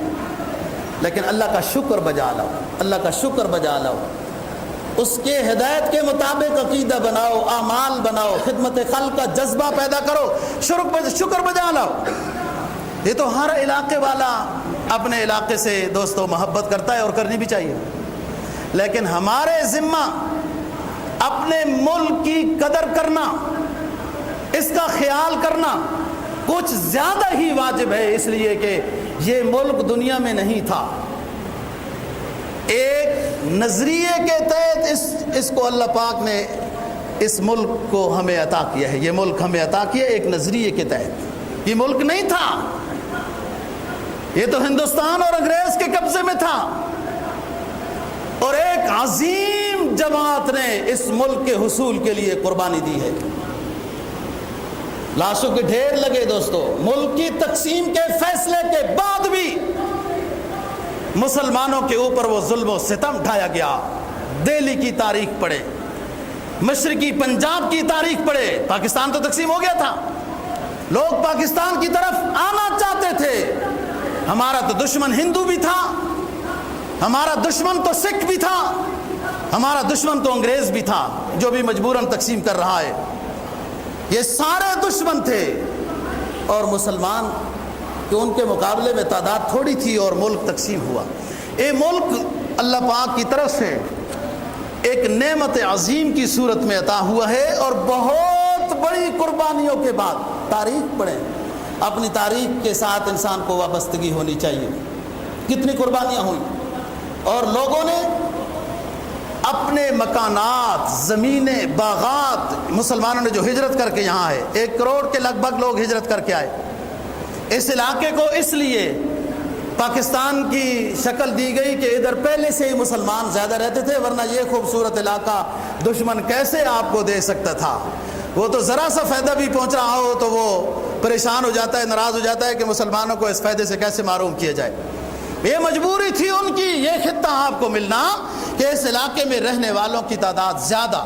لیکن اللہ کا شکر بجا لاؤ، اللہ کا شکر بجا لاؤ، اس کے ہدایت کے مطابق عقیدہ بناؤ، اعمال بناؤ، خدمت خلق کا جذبہ پیدا کرو، شکر بجا لاؤ۔ یہ تو ہر علاقے والا اپنے علاقے سے دوستو محبت کرتا ہے اور کرنی بھی چاہیے، لیکن ہمارے ذمہ اپنے ملک کی قدر کرنا، اس کا خیال کرنا کچھ زیادہ ہی واجب ہے، اس لیے کہ یہ ملک دنیا میں نہیں تھا۔ ایک نظریے کے تحت اس کو اللہ پاک نے اس ملک کو ہمیں عطا کیا ہے، یہ ملک ہمیں عطا کیا ایک نظریے کے تحت۔ یہ ملک نہیں تھا، یہ تو ہندوستان اور انگریز کے قبضے میں تھا، اور ایک عظیم جماعت نے اس ملک کے حصول کے لیے قربانی دی ہے۔ لاشوں کے ڈھیر لگے دوستو، ملک کی تقسیم کے فیصلے کے بعد بھی مسلمانوں کے اوپر وہ ظلم و ستم ڈھایا گیا۔ دہلی کی تاریخ پڑھے، مشرقی پنجاب کی تاریخ پڑھے، پاکستان تو تقسیم ہو گیا تھا، لوگ پاکستان کی طرف آنا چاہتے تھے۔ ہمارا تو دشمن ہندو بھی تھا، ہمارا دشمن تو سکھ بھی تھا، ہمارا دشمن تو انگریز بھی تھا جو بھی مجبوراً تقسیم کر رہا ہے۔ یہ سارے دشمن تھے، اور مسلمان کہ ان کے مقابلے میں تعداد تھوڑی تھی اور ملک تقسیم ہوا۔ یہ ملک اللہ پاک کی طرف سے ایک نعمت عظیم کی صورت میں عطا ہوا ہے، اور بہت بڑی قربانیوں کے بعد تاریخ پڑھیں، اپنی تاریخ کے ساتھ انسان کو وابستگی ہونی چاہیے۔ کتنی قربانیاں ہوئیں، اور لوگوں نے اپنے مکانات، زمینیں، باغات، مسلمانوں نے جو ہجرت کر کے یہاں آئے، 1 کروڑ کے لگ بھگ لوگ ہجرت کر کے آئے۔ اس علاقے کو اس لیے پاکستان کی شکل دی گئی کہ ادھر پہلے سے ہی مسلمان زیادہ رہتے تھے، ورنہ یہ خوبصورت علاقہ دشمن کیسے آپ کو دے سکتا تھا؟ وہ تو ذرا سا فائدہ بھی پہنچ رہا ہو تو وہ پریشان ہو جاتا ہے، ناراض ہو جاتا ہے کہ مسلمانوں کو اس فائدے سے کیسے محروم کیا جائے۔ یہ مجبوری تھی ان کی، یہ خطہ آپ کو ملنا کہ اس علاقے میں رہنے والوں کی تعداد زیادہ،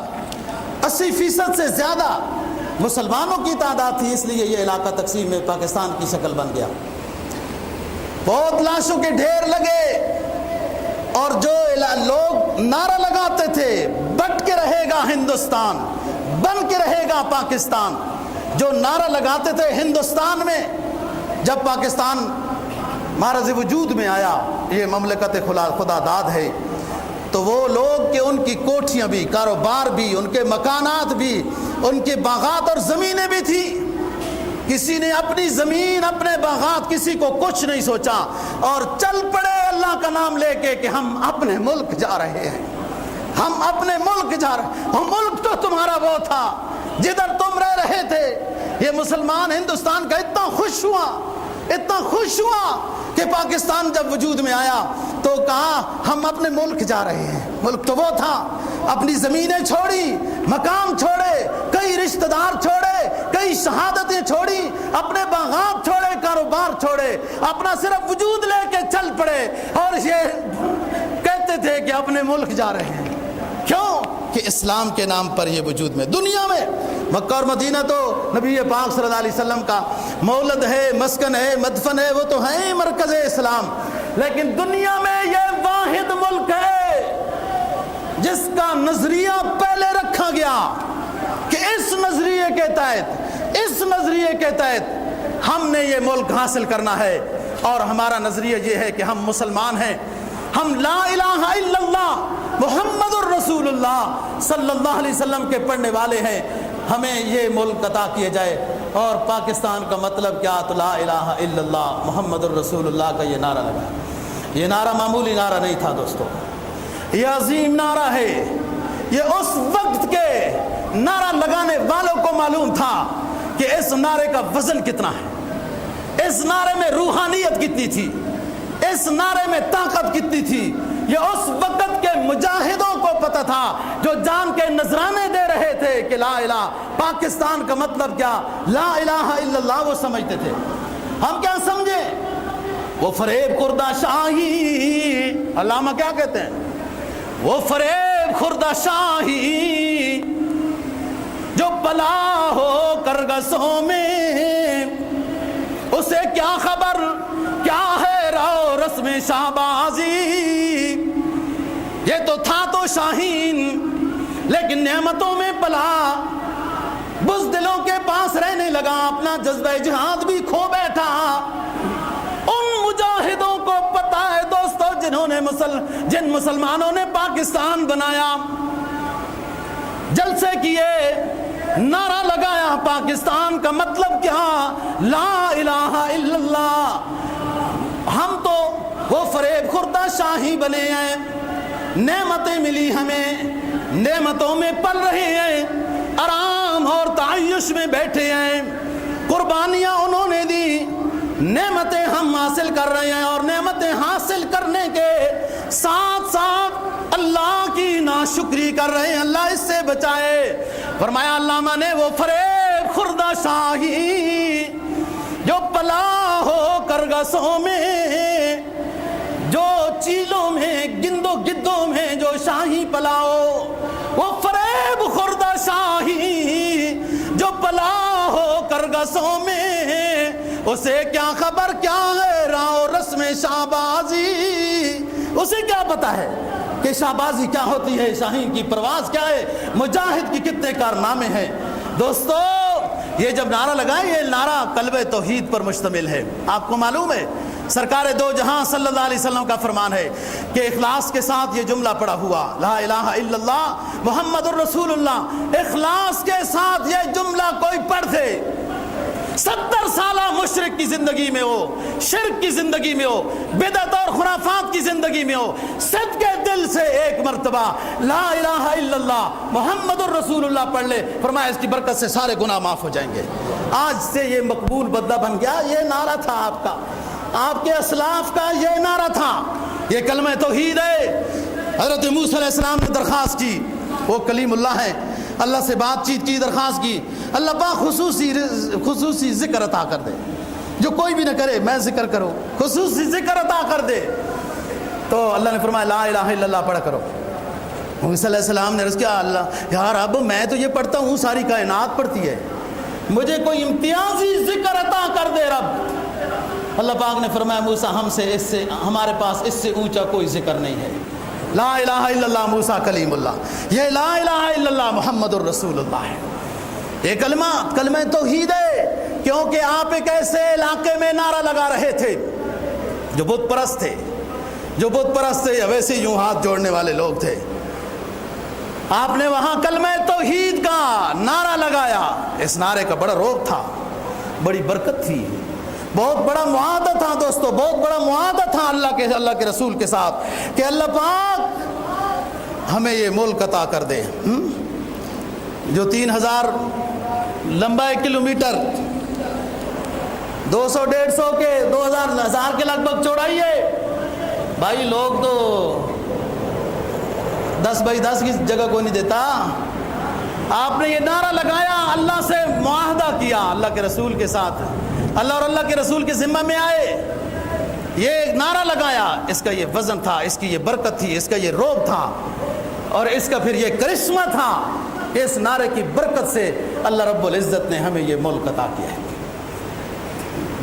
80% سے زیادہ مسلمانوں کی تعداد تھی، اس لیے یہ علاقہ تقسیم میں پاکستان کی شکل بن گیا۔ بہت لاشوں کے ڈھیر لگے، اور جو لوگ نعرہ لگاتے تھے بٹ کے رہے گا ہندوستان، بن کے رہے گا پاکستان، جو نعرہ لگاتے تھے ہندوستان میں، جب پاکستان معرض وجود میں آیا، یہ مملکت خدا داد ہے، تو وہ لوگ کہ ان کی کوٹھیاں بھی، کاروبار بھی، ان کے مکانات بھی، ان کے باغات اور زمینیں بھی تھی، کسی نے اپنی زمین، اپنے باغات، کسی کو کچھ نہیں سوچا، اور چل پڑے اللہ کا نام لے کے کہ ہم اپنے ملک جا رہے ہیں، ہم اپنے ملک جا رہے ہیں۔ اور ملک تو تمہارا وہ تھا جدھر تم رہ رہے تھے۔ یہ مسلمان ہندوستان کا اتنا خوش ہوا کہ پاکستان جب وجود میں آیا تو کہا ہم اپنے ملک جا رہے ہیں۔ ملک تو وہ تھا، اپنی زمینیں چھوڑی، مقام چھوڑے، کئی رشتہ دار چھوڑے، کئی شہادتیں چھوڑی، اپنے باغات چھوڑے، کاروبار چھوڑے، اپنا صرف وجود لے کے چل پڑے، اور یہ کہتے تھے کہ اپنے ملک جا رہے ہیں۔ کیوں؟ کہ اسلام کے نام پر یہ وجود میں، دنیا میں مکہ اور مدینہ تو نبی پاک صلی اللہ علیہ وسلم کا مولد ہے، مسکن ہے، مدفن ہے، وہ تو ہیں مرکز اسلام، لیکن دنیا میں یہ واحد ملک ہے جس کا نظریہ پہلے رکھا گیا کہ اس نظریے کے تحت ہم نے یہ ملک حاصل کرنا ہے، اور ہمارا نظریہ یہ ہے کہ ہم مسلمان ہیں، ہم لا الہ الا اللہ محمد الرسول اللہ صلی اللہ علیہ وسلم کے پڑھنے والے ہیں، ہمیں یہ ملک عطا کیے جائے۔ اور پاکستان کا مطلب کیا؟ تو لا الہ الا اللہ محمد الرسول اللہ کا یہ نعرہ لگا۔ یہ نعرہ معمولی نعرہ نہیں تھا دوستو، یہ عظیم نعرہ ہے۔ یہ اس وقت کے نعرہ لگانے والوں کو معلوم تھا کہ اس نعرے کا وزن کتنا ہے، اس نعرے میں روحانیت کتنی تھی، اس نعرے میں طاقت کتنی تھی۔ یہ اس وقت کے مجاہدوں کو پتہ تھا جو جان کے نذرانے دے رہے تھے کہ لا الہ، پاکستان کا مطلب کیا، لا الہ الا اللہ، وہ سمجھتے تھے۔ ہم کیا سمجھیں؟ وہ فریب خوردہ شاہی، علامہ کیا کہتے ہیں؟ وہ فریب خوردہ شاہی جو پلا ہو کرگسوں میں، اسے کیا خبر کیا ہے راہ رسم رسم شہبازی، یہ تو تھا تو شاہین لیکن نعمتوں میں پلا، بزدلوں کے پاس رہنے لگا، اپنا جذبہ جہاد بھی کھو بیٹھا۔ ان مجاہدوں کو پتہ ہے دوستو جن مسلمانوں نے پاکستان بنایا، جلسے کیے، نعرہ لگایا، پاکستان کا مطلب کیا؟ لا الہ الا اللہ۔ ہم تو وہ فریب خوردہ شاہی بنے ہیں، نعمتیں ملی ہمیں، نعمتوں میں پل رہے ہیں، آرام اور تعیش میں بیٹھے ہیں، قربانیاں انہوں نے دی، نعمتیں ہم حاصل کر رہے ہیں، اور نعمتیں حاصل کرنے کے ساتھ ساتھ اللہ کی ناشکری کر رہے ہیں، اللہ اس سے بچائے۔ فرمایا علامہ نے وہ فریب خوردہ شاہی جو پلا ہو کرگسوں میں، جو چیلوں میں گندوں گدوں میں جو شاہی پلا ہو، وہ فریب خوردہ شاہی جو پلا ہو کرگسوں میں، اسے کیا خبر کیا ہے راہ رسم شہبازی، اسے کیا پتا ہے کہ شہبازی کیا ہوتی ہے، شاہین کی پرواز کیا ہے، مجاہد کی کتنے کارنامے ہیں۔ دوستو یہ جب نعرہ لگائے، یہ نعرہ کلمہ توحید پر مشتمل ہے۔ آپ کو معلوم ہے سرکار دو جہاں صلی اللہ علیہ وسلم کا فرمان ہے کہ اخلاص کے ساتھ یہ جملہ پڑھا ہوا، لا الہ الا اللہ محمد الرسول اللہ، اخلاص کے ساتھ یہ جملہ کوئی پڑھ دے، 70 سالہ مشرک کی زندگی میں ہو، شرک کی زندگی میں ہو، بدعت اور خرافات کی زندگی میں ہو، صدقے دل سے ایک مرتبہ لا الہ الا اللہ محمد الرسول اللہ پڑھ لے، فرمایا اس کی برکت سے سارے گناہ معاف ہو جائیں گے۔ آج سے یہ مقبول بدلہ بن گیا، یہ نعرہ تھا آپ کا، آپ کے اسلاف کا یہ نعرہ تھا، یہ کلمہ توحید ہے۔ حضرت موسیٰ علیہ السلام نے درخواست کی، وہ کلیم اللہ ہے، اللہ سے بات چیت کی، درخواست کی، اللہ پاک خصوصی ذکر عطا کر دے، جو کوئی بھی نہ کرے میں ذکر کروں، خصوصی ذکر عطا کر دے۔ تو اللہ نے فرمایا لا الہ الا اللہ پڑھا کرو۔ موسیٰ علیہ السلام نے عرض کیا، اللہ یا رب میں تو یہ پڑھتا ہوں، ساری کائنات پڑھتی ہے، مجھے کوئی امتیازی ذکر عطا کر دے رب۔ اللہ پاک نے فرمایا موسیٰ ہمارے پاس اس سے اونچا کوئی ذکر نہیں ہے، لا الہ الا اللہ موسیٰ کلیم اللہ، یہ لا الہ الا اللہ محمد الرسول اللہ ہے۔ یہ کلمہ توحید ہے، کیونکہ آپ ایک ایسے علاقے میں نعرہ لگا رہے تھے جو بت پرست تھے، یا ویسے یوں ہاتھ جوڑنے والے لوگ تھے۔ آپ نے وہاں کلمہ توحید کا نعرہ لگایا، اس نعرے کا بڑا روپ تھا، بڑی برکت تھی، بہت بڑا معاہدہ تھا دوستو، بہت بڑا معاہدہ تھا اللہ کے رسول کے ساتھ کہ اللہ پاک ہمیں یہ ملک عطا کر دے، جو 3000 لمبا کلومیٹر، 200-150 کے 2000 کے لگ بھگ چوڑائی ہے۔ بھائی لوگ تو 10x10 کی جگہ کو نہیں دیتا۔ آپ نے یہ نعرہ لگایا، اللہ سے معاہدہ کیا، اللہ کے رسول کے ساتھ، اللہ اور اللہ کے رسول کے ذمہ میں آئے، یہ نعرہ لگایا، اس کا یہ وزن تھا، اس کی یہ برکت تھی، اس کا یہ روب تھا، اور اس کا پھر یہ کرشمہ تھا کہ اس نعرے کی برکت سے اللہ رب العزت نے ہمیں یہ ملک عطا کیا ہے۔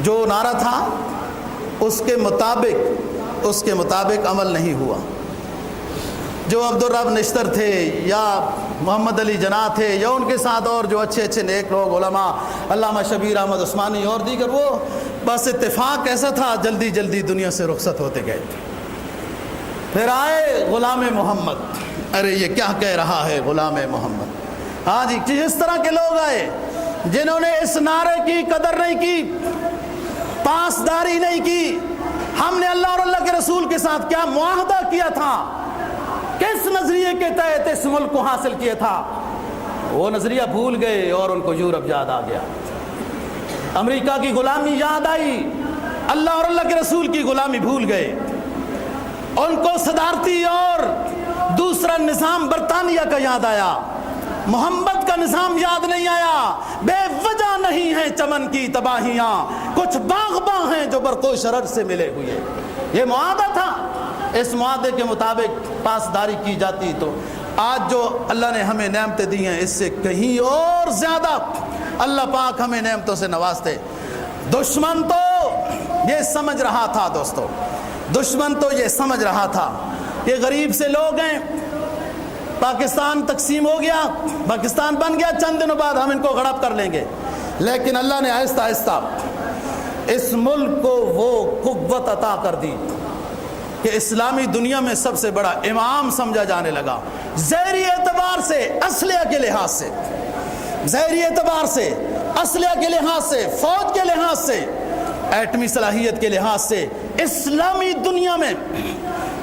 جو نعرہ تھا اس کے مطابق عمل نہیں ہوا۔ جو عبدالرب نشتر تھے یا محمد علی جناح تھے یا ان کے ساتھ اور جو اچھے نیک لوگ علماء، علامہ شبیر احمد عثمانی اور دیگر، وہ بس اتفاق ایسا تھا، جلدی دنیا سے رخصت ہوتے گئے۔ پھر آئے غلام محمد، ارے یہ کیا کہہ رہا ہے غلام محمد، ہاں جی، جس طرح کے لوگ آئے جنہوں نے اس نعرے کی قدر نہیں کی، پاسداری نہیں کی۔ ہم نے اللہ اور اللہ کے رسول کے ساتھ کیا معاہدہ کیا تھا، کس نظریے کے تحت اس ملک کو حاصل کیا تھا، وہ نظریہ بھول گئے اور ان کو یورپ یاد آ گیا، امریکہ کی غلامی یاد آئی، اللہ اور اللہ کے رسول کی غلامی بھول گئے، ان کو صدارتی اور دوسرا نظام برطانیہ کا یاد آیا، محمد کا نظام یاد نہیں آیا۔ بے وجہ نہیں ہیں چمن کی تباہیاں، کچھ باغباں ہیں جو برق و شرر سے ملے ہوئے۔ یہ معاہدہ تھا، اس معاہدے کے مطابق پاسداری کی جاتی تو آج جو اللہ نے ہمیں نعمتیں دی ہیں اس سے کہیں اور زیادہ اللہ پاک ہمیں نعمتوں سے نوازتے۔ دشمن تو یہ سمجھ رہا تھا دوستو دشمن تو یہ سمجھ رہا تھا یہ غریب سے لوگ ہیں، پاکستان تقسیم ہو گیا، پاکستان بن گیا، چند دنوں بعد ہم ان کو غرب کر لیں گے، لیکن اللہ نے آہستہ آہستہ اس ملک کو وہ قوت عطا کر دی کہ اسلامی دنیا میں سب سے بڑا امام سمجھا جانے لگا، ظاہری اعتبار سے، اسلحہ کے لحاظ سے، ظاہری اعتبار سے، اسلحہ کے لحاظ سے، فوج کے لحاظ سے، ایٹمی صلاحیت کے لحاظ سے اسلامی دنیا میں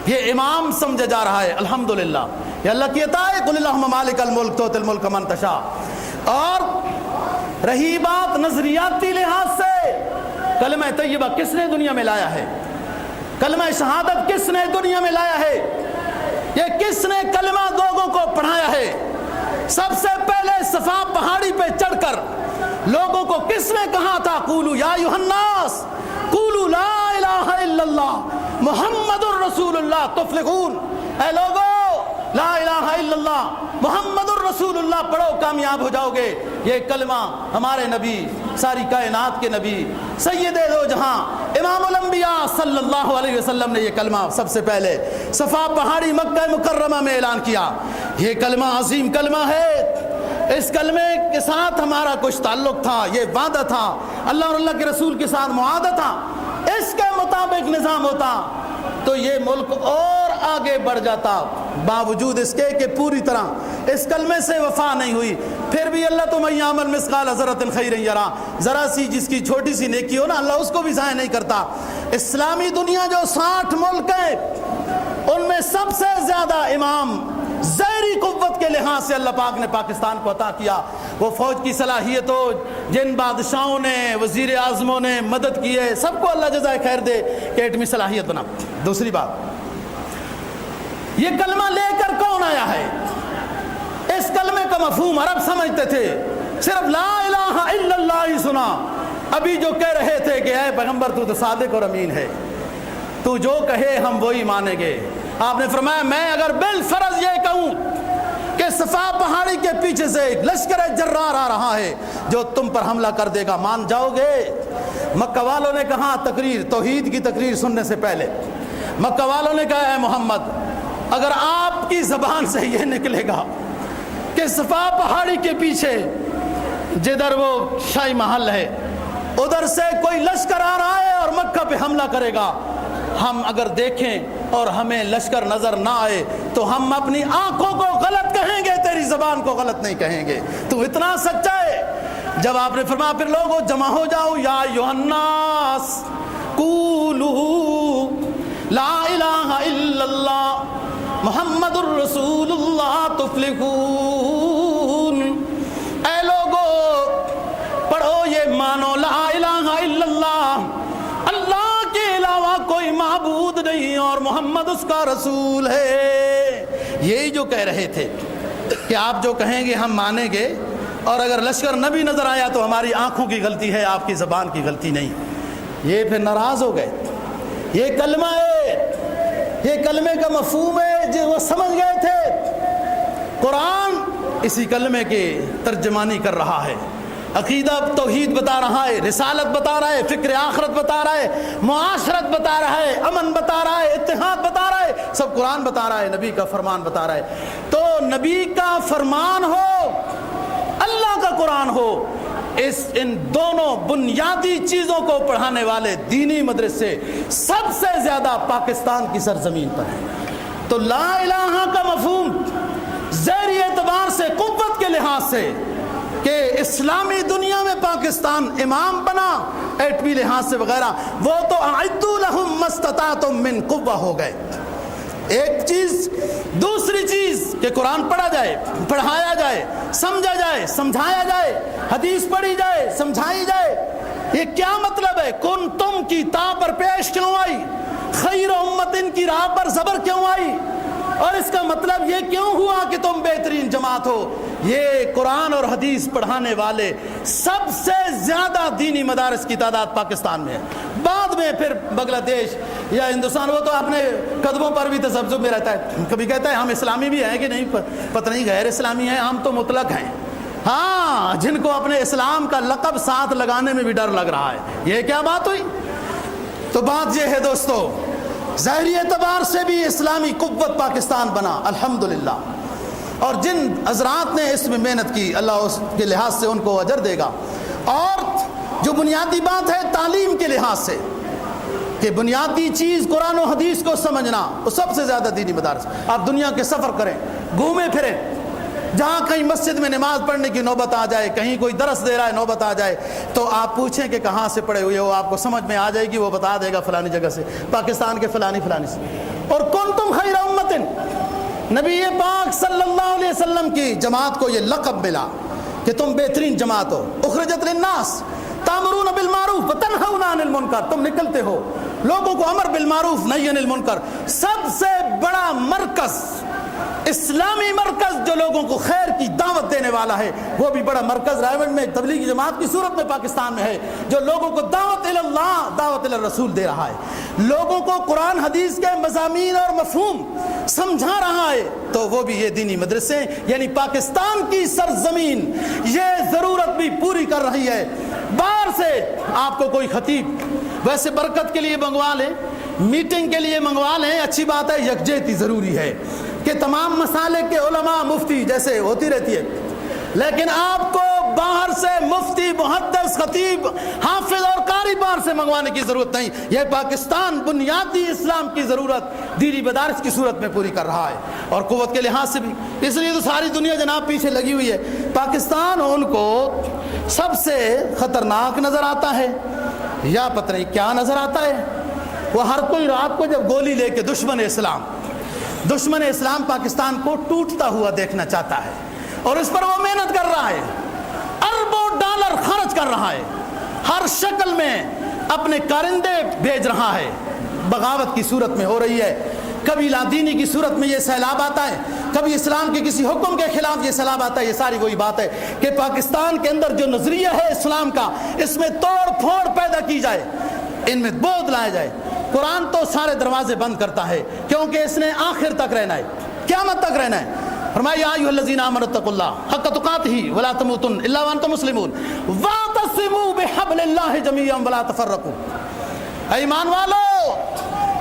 یہ امام سمجھا جا رہا ہے۔ الحمدللہ یہ اللہ کی عطا ہے، قل اللہم مالک الملک تؤتی الملک من تشاء۔ اور رہی بات نظریاتی لحاظ سے، کلمہ طیبہ کس نے دنیا میں لایا ہے؟ کلمہ شہادت کس نے دنیا میں لایا ہے؟ یہ کس نے کلمہ لوگوں کو پڑھایا ہے؟ سب سے پہلے صفا پہاڑی پہ چڑھ کر لوگوں کو کس نے کہا تھا؟ قولوا یا ایھا الناس قولوا لا الہ الا اللہ محمد الرسول اللہ تفلحون۔ اے لوگو لا الہ الا اللہ محمد الرسول اللہ پڑھو، کامیاب ہو جاؤ گے۔ یہ کلمہ ہمارے نبی، ساری کائنات کے نبی، سید دو جہاں امام الانبیاء صلی اللہ علیہ وسلم نے یہ کلمہ سب سے پہلے صفا پہاڑی مکہ مکرمہ میں اعلان کیا۔ یہ کلمہ عظیم کلمہ ہے، اس کلمے کے ساتھ ہمارا کچھ تعلق تھا، یہ وعدہ تھا، اللہ اور اللہ کے رسول کے ساتھ معاہدہ تھا، اس کے مطابق نظام ہوتا تو یہ ملک اور آگے بڑھ جاتا۔ باوجود اس کے کہ پوری طرح اس کلمے سے وفا نہیں ہوئی، پھر بھی اللہ تو من یعمل مثقال ذرۃ خیرا یرا، ذرا سی جس کی چھوٹی سی نیکی ہو نا، اللہ اس کو بھی ضائع نہیں کرتا۔ اسلامی دنیا جو 60 ملک ہیں ان میں سب سے زیادہ امام ظاہری قوت کے لحاظ سے اللہ پاک نے پاکستان کو عطا کیا۔ وہ فوج کی صلاحیت ہو، جن بادشاہوں نے، وزیر اعظموں نے مدد کی ہے، سب کو اللہ جزائے خیر دے کہ ایٹمی صلاحیت بنا۔ دوسری بات، یہ کلمہ لے کر کون آیا ہے؟ اس کلمے کا مفہوم عرب سمجھتے تھے، صرف لا الہ الا اللہ ہی سنا۔ ابھی جو کہہ رہے تھے کہ اے پیغمبر تو صادق اور امین ہے، تو جو کہے ہم وہی مانیں گے۔ آپ نے فرمایا میں اگر بالفرض یہ کہوں کہ صفا پہاڑی کے پیچھے سے ایک لشکر جرار آ رہا ہے جو تم پر حملہ کر دے گا، مان جاؤ گے؟ مکہ والوں نے کہا، تقریر توحید کی تقریر سننے سے پہلے مکہ والوں نے کہا اے محمد اگر آپ کی زبان سے یہ نکلے گا کہ صفا پہاڑی کے پیچھے جدھر وہ شاہی محل ہے ادھر سے کوئی لشکر آ رہا ہے اور مکہ پہ حملہ کرے گا، ہم اگر دیکھیں اور ہمیں لشکر نظر نہ آئے تو ہم اپنی آنکھوں کو غلط کہیں گے، تیری زبان کو غلط نہیں کہیں گے۔ تو اتنا سچا ہے۔ جب آپ نے فرمایا پھر لوگوں جمع ہو جاؤ، یا ایھا الناس قولوا لا الہ الا اللہ محمد الرسول اللہ تفلحون۔ اے لوگو پڑھو، یہ مانو لا الہ الا اللہ، اللہ کے علاوہ کوئی معبود نہیں اور محمد اس کا رسول ہے۔ یہی جو کہہ رہے تھے کہ آپ جو کہیں گے ہم مانیں گے، اور اگر لشکر نبی نظر آیا تو ہماری آنکھوں کی غلطی ہے، آپ کی زبان کی غلطی نہیں۔ یہ پھر ناراض ہو گئے۔ یہ کلمہ ہے، یہ کلمے کا مفہوم ہے جو وہ سمجھ گئے تھے۔ قرآن اسی کلمے کی ترجمانی کر رہا ہے، عقیدہ توحید بتا رہا ہے، رسالت بتا رہا ہے، فکر آخرت بتا رہا ہے، معاشرت بتا رہا ہے، امن بتا رہا ہے، اتحاد بتا رہا ہے، سب قرآن بتا رہا ہے، نبی کا فرمان بتا رہا ہے۔ تو نبی کا فرمان ہو، اللہ کا قرآن ہو، ان دونوں بنیادی چیزوں کو پڑھانے والے دینی مدرسے سب سے زیادہ پاکستان کی سرزمین پر ہیں۔ تو لا الہ کا مفہوم ظاہری اعتبار سے، قوت کے لحاظ سے کہ اسلامی دنیا میں پاکستان امام بنا، ایٹمی لحاظ سے وغیرہ، وہ تو اعدوا لہم ما استطعتم من قوہ ہو گئے۔ ایک چیز، دوسری چیز کہ قرآن پڑھا جائے، پڑھایا جائے، سمجھا جائے، سمجھایا جائے، حدیث پڑھی جائے، سمجھائی جائے۔ یہ کیا مطلب ہے؟ کن تم کی تا پر پیش کیوں آئی؟ خیر امت ان کی راہ پر زبر کیوں آئی؟ اور اس کا مطلب یہ کیوں ہوا کہ تم بہترین جماعت ہو؟ یہ قرآن اور حدیث پڑھانے والے سب سے زیادہ دینی مدارس کی تعداد پاکستان میں ہے، بعد میں پھر بنگلہ دیش یا ہندوستان، وہ تو اپنے قدموں پر بھی تذبذب میں رہتا ہے، کبھی کہتا ہے ہم اسلامی بھی ہیں کہ نہیں، پتہ نہیں غیر اسلامی ہیں، ہم تو مطلق ہیں۔ ہاں، جن کو اپنے اسلام کا لقب ساتھ لگانے میں بھی ڈر لگ رہا ہے۔ یہ کیا بات ہوئی؟ تو بات یہ ہے دوستو ظاہری اعتبار سے بھی اسلامی قوت پاکستان بنا الحمدللہ، اور جن حضرات نے اس میں محنت کی اللہ اس کے لحاظ سے ان کو اجر دے گا۔ اور جو بنیادی بات ہے تعلیم کے لحاظ سے کہ بنیادی چیز قرآن و حدیث کو سمجھنا، وہ سب سے زیادہ دینی مدارس۔ آپ دنیا کے سفر کریں، گھومیں پھریں، جہاں کہیں مسجد میں نماز پڑھنے کی نوبت آ جائے، کہیں کوئی درس دے رہا ہے نوبت آ جائے، تو آپ پوچھیں کہ کہاں سے پڑھے ہوئے ہو، آپ کو سمجھ میں آ جائے گی، وہ بتا دے گا فلانی جگہ سے، پاکستان کے فلانی سے۔ اور کنتم خیر امت، نبی پاک صلی اللہ علیہ وسلم کی جماعت کو یہ لقب ملا کہ تم بہترین جماعت ہو، اخرجت للناس تامرون بالمعروف وتنہون عن المنکر، تم نکلتے ہو لوگوں کو امر بالمعروف نہی عن المنکر۔ سب سے بڑا مرکز، اسلامی مرکز جو لوگوں کو خیر کی دعوت دینے والا ہے، وہ بھی بڑا مرکز رائے میں تبلیغی جماعت کی صورت میں پاکستان میں ہے، جو لوگوں کو دعوت اللہ، دعوت الرسول دے رہا ہے، لوگوں کو قرآن حدیث کے مضامین اور مفہوم سمجھا رہا ہے، تو وہ بھی یہ دینی مدرسے، یعنی پاکستان کی سرزمین یہ ضرورت بھی پوری کر رہی ہے۔ باہر سے آپ کو کوئی خطیب ویسے برکت کے لیے منگوا لیں، میٹنگ کے لیے منگوا لیں، اچھی بات ہے، یکجہتی ضروری ہے کہ تمام مسالک کے علماء مفتی جیسے ہوتی رہتی ہے، لیکن آپ کو باہر سے مفتی، محدث، خطیب، حافظ اور قاری باہر سے منگوانے کی ضرورت نہیں۔ یہ پاکستان بنیادی اسلام کی ضرورت دینی مدارس کی صورت میں پوری کر رہا ہے، اور قوت کے لحاظ سے بھی، اس لیے تو ساری دنیا جناب پیچھے لگی ہوئی ہے۔ پاکستان ان کو سب سے خطرناک نظر آتا ہے، یا پتہ نہیں کیا نظر آتا ہے، وہ ہر کوئی رات کو جب گولی لے کے دشمن اسلام پاکستان کو ٹوٹتا ہوا دیکھنا چاہتا ہے، اور اس پر وہ محنت کر رہا ہے، اربوں ڈالر خرچ کر رہا ہے، ہر شکل میں اپنے کارندے بھیج رہا ہے، بغاوت کی صورت میں ہو رہی ہے، کبھی لادینی کی صورت میں یہ سیلاب آتا ہے، کبھی اسلام کے کسی حکم کے خلاف یہ سیلاب آتا ہے۔ یہ ساری وہی بات ہے کہ پاکستان کے اندر جو نظریہ ہے اسلام کا، اس میں توڑ پھوڑ پیدا کی جائے، ان میں بود لایا جائے۔ قرآن تو سارے دروازے بند کرتا ہے، کیونکہ اس نے آخر تک رہنا ہے، قیامت تک رہنا ہے۔ فرمایا یا ایھا الذین آمنوا اتقوا اللہ حق تقاتہ ولا تموتن الا وانتم مسلمون واعتصموا بحبل اللہ جميعا ولا تفرقوا۔ ایمان والو،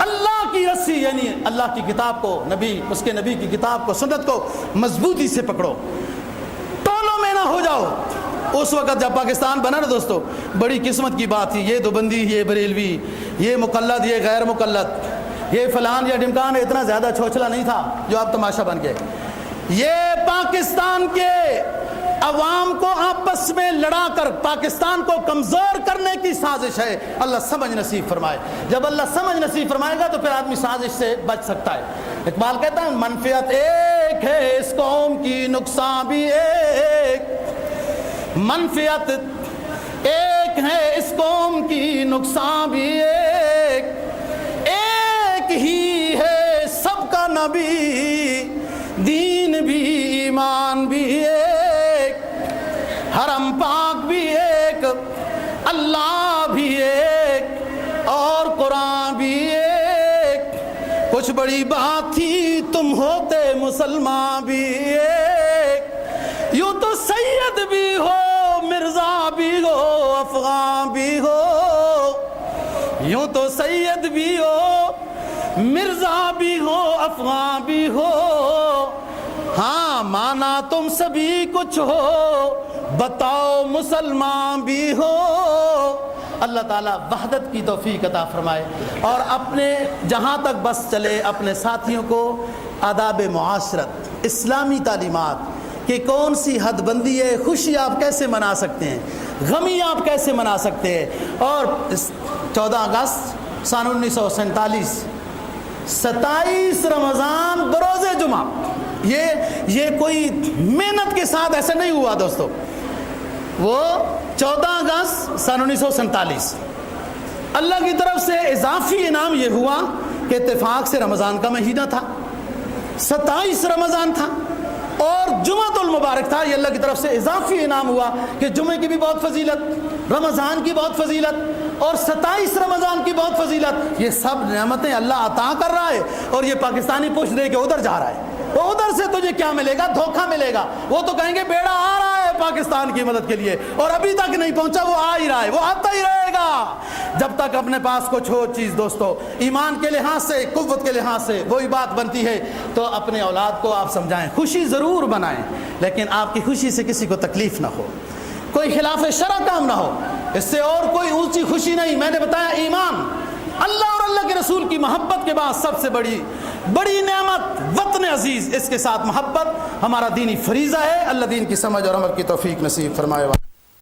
اللہ کی رسی یعنی اللہ کی کتاب کو، نبی، اس کے نبی کی کتاب کو، سنت کو مضبوطی سے پکڑو، ٹولوں میں نہ ہو جاؤ۔ اس وقت جب پاکستان بنا نا دوستو، بڑی قسمت کی بات تھی، یہ دیوبندی، یہ بریلوی، یہ مقلد، یہ غیر مقلد، یہ فلان یا ڈمکان، اتنا زیادہ چھوچلا نہیں تھا جو اب تماشا بن گئے۔ یہ پاکستان کے عوام کو آپس میں لڑا کر پاکستان کو کمزور کرنے کی سازش ہے۔ اللہ سمجھ نصیب فرمائے۔ جب اللہ سمجھ نصیب فرمائے گا تو پھر آدمی سازش سے بچ سکتا ہے۔ اقبال کہتا ہے منفعت ایک ہے اس قوم کی، نقصان بھی ایک، منفعت ایک ہے اس قوم کی، نقصان بھی ایک، ایک ہی ہے سب کا نبی، دین بھی ایمان بھی ایک، حرم پاک بھی ایک، اللہ بھی ایک، اور قرآن بھی ایک، کچھ بڑی بات تھی تم ہوتے مسلمان بھی ایک، یوں تو سید بھی ہو، مرزا بھی ہو، افغان بھی ہو، یوں تو سید بھی ہو، مرزا بھی ہو، افغان بھی ہو، ہاں مانا تم سبھی کچھ ہو، بتاؤ مسلمان بھی ہو۔ اللہ تعالیٰ وحدت کی توفیق عطا فرمائے، اور اپنے جہاں تک بس چلے اپنے ساتھیوں کو آداب معاشرت، اسلامی تعلیمات کہ کون سی حد بندی ہے، خوشی آپ کیسے منا سکتے ہیں، غمی آپ کیسے منا سکتے ہیں۔ اور 14 اگست سن 1947 27 رمضان بروز جمعہ، یہ کوئی محنت کے ساتھ ایسا نہیں ہوا دوستو، وہ 14 اگست سن 1947 اللہ کی طرف سے اضافی انعام یہ ہوا کہ اتفاق سے رمضان کا مہینہ تھا، 27 رمضان تھا، اور جمعۃ المبارک تھا۔ یہ اللہ کی طرف سے اضافی انعام ہوا کہ جمعے کی بھی بہت فضیلت، رمضان کی بہت فضیلت، اور 27 رمضان کی بہت فضیلت۔ یہ سب نعمتیں اللہ عطا کر رہا ہے، اور یہ پاکستانی پوچھ دے کہ ادھر جا رہا ہے، وہ ادھر سے تجھے کیا ملے گا؟ دھوکہ ملے گا۔ وہ تو کہیں گے بیڑا آ رہا ہے، پاکستان کی مدد کے لیے، اور ابھی تک نہیں پہنچا، وہ آ ہی رہا ہے، وہ آتا ہی رہے گا جب تک اپنے پاس کچھ ہو چیز۔ دوستو ایمان کے لحاظ سے، قوت کے لحاظ سے وہی بات بنتی ہے، تو اپنے اولاد کو آپ سمجھائیں، خوشی ضرور بنائیں، لیکن آپ کی خوشی سے کسی کو تکلیف نہ ہو، کوئی خلاف شرع کام نہ ہو، اس سے اور کوئی اونچی خوشی نہیں۔ میں نے بتایا ایمان، اللہ اور اللہ کے رسول کی محبت کے بعد سب سے بڑی نعمت وطن عزیز، اس کے ساتھ محبت ہمارا دینی فریضہ ہے۔ اللہ دین کی سمجھ اور عمل کی توفیق نصیب فرمائے۔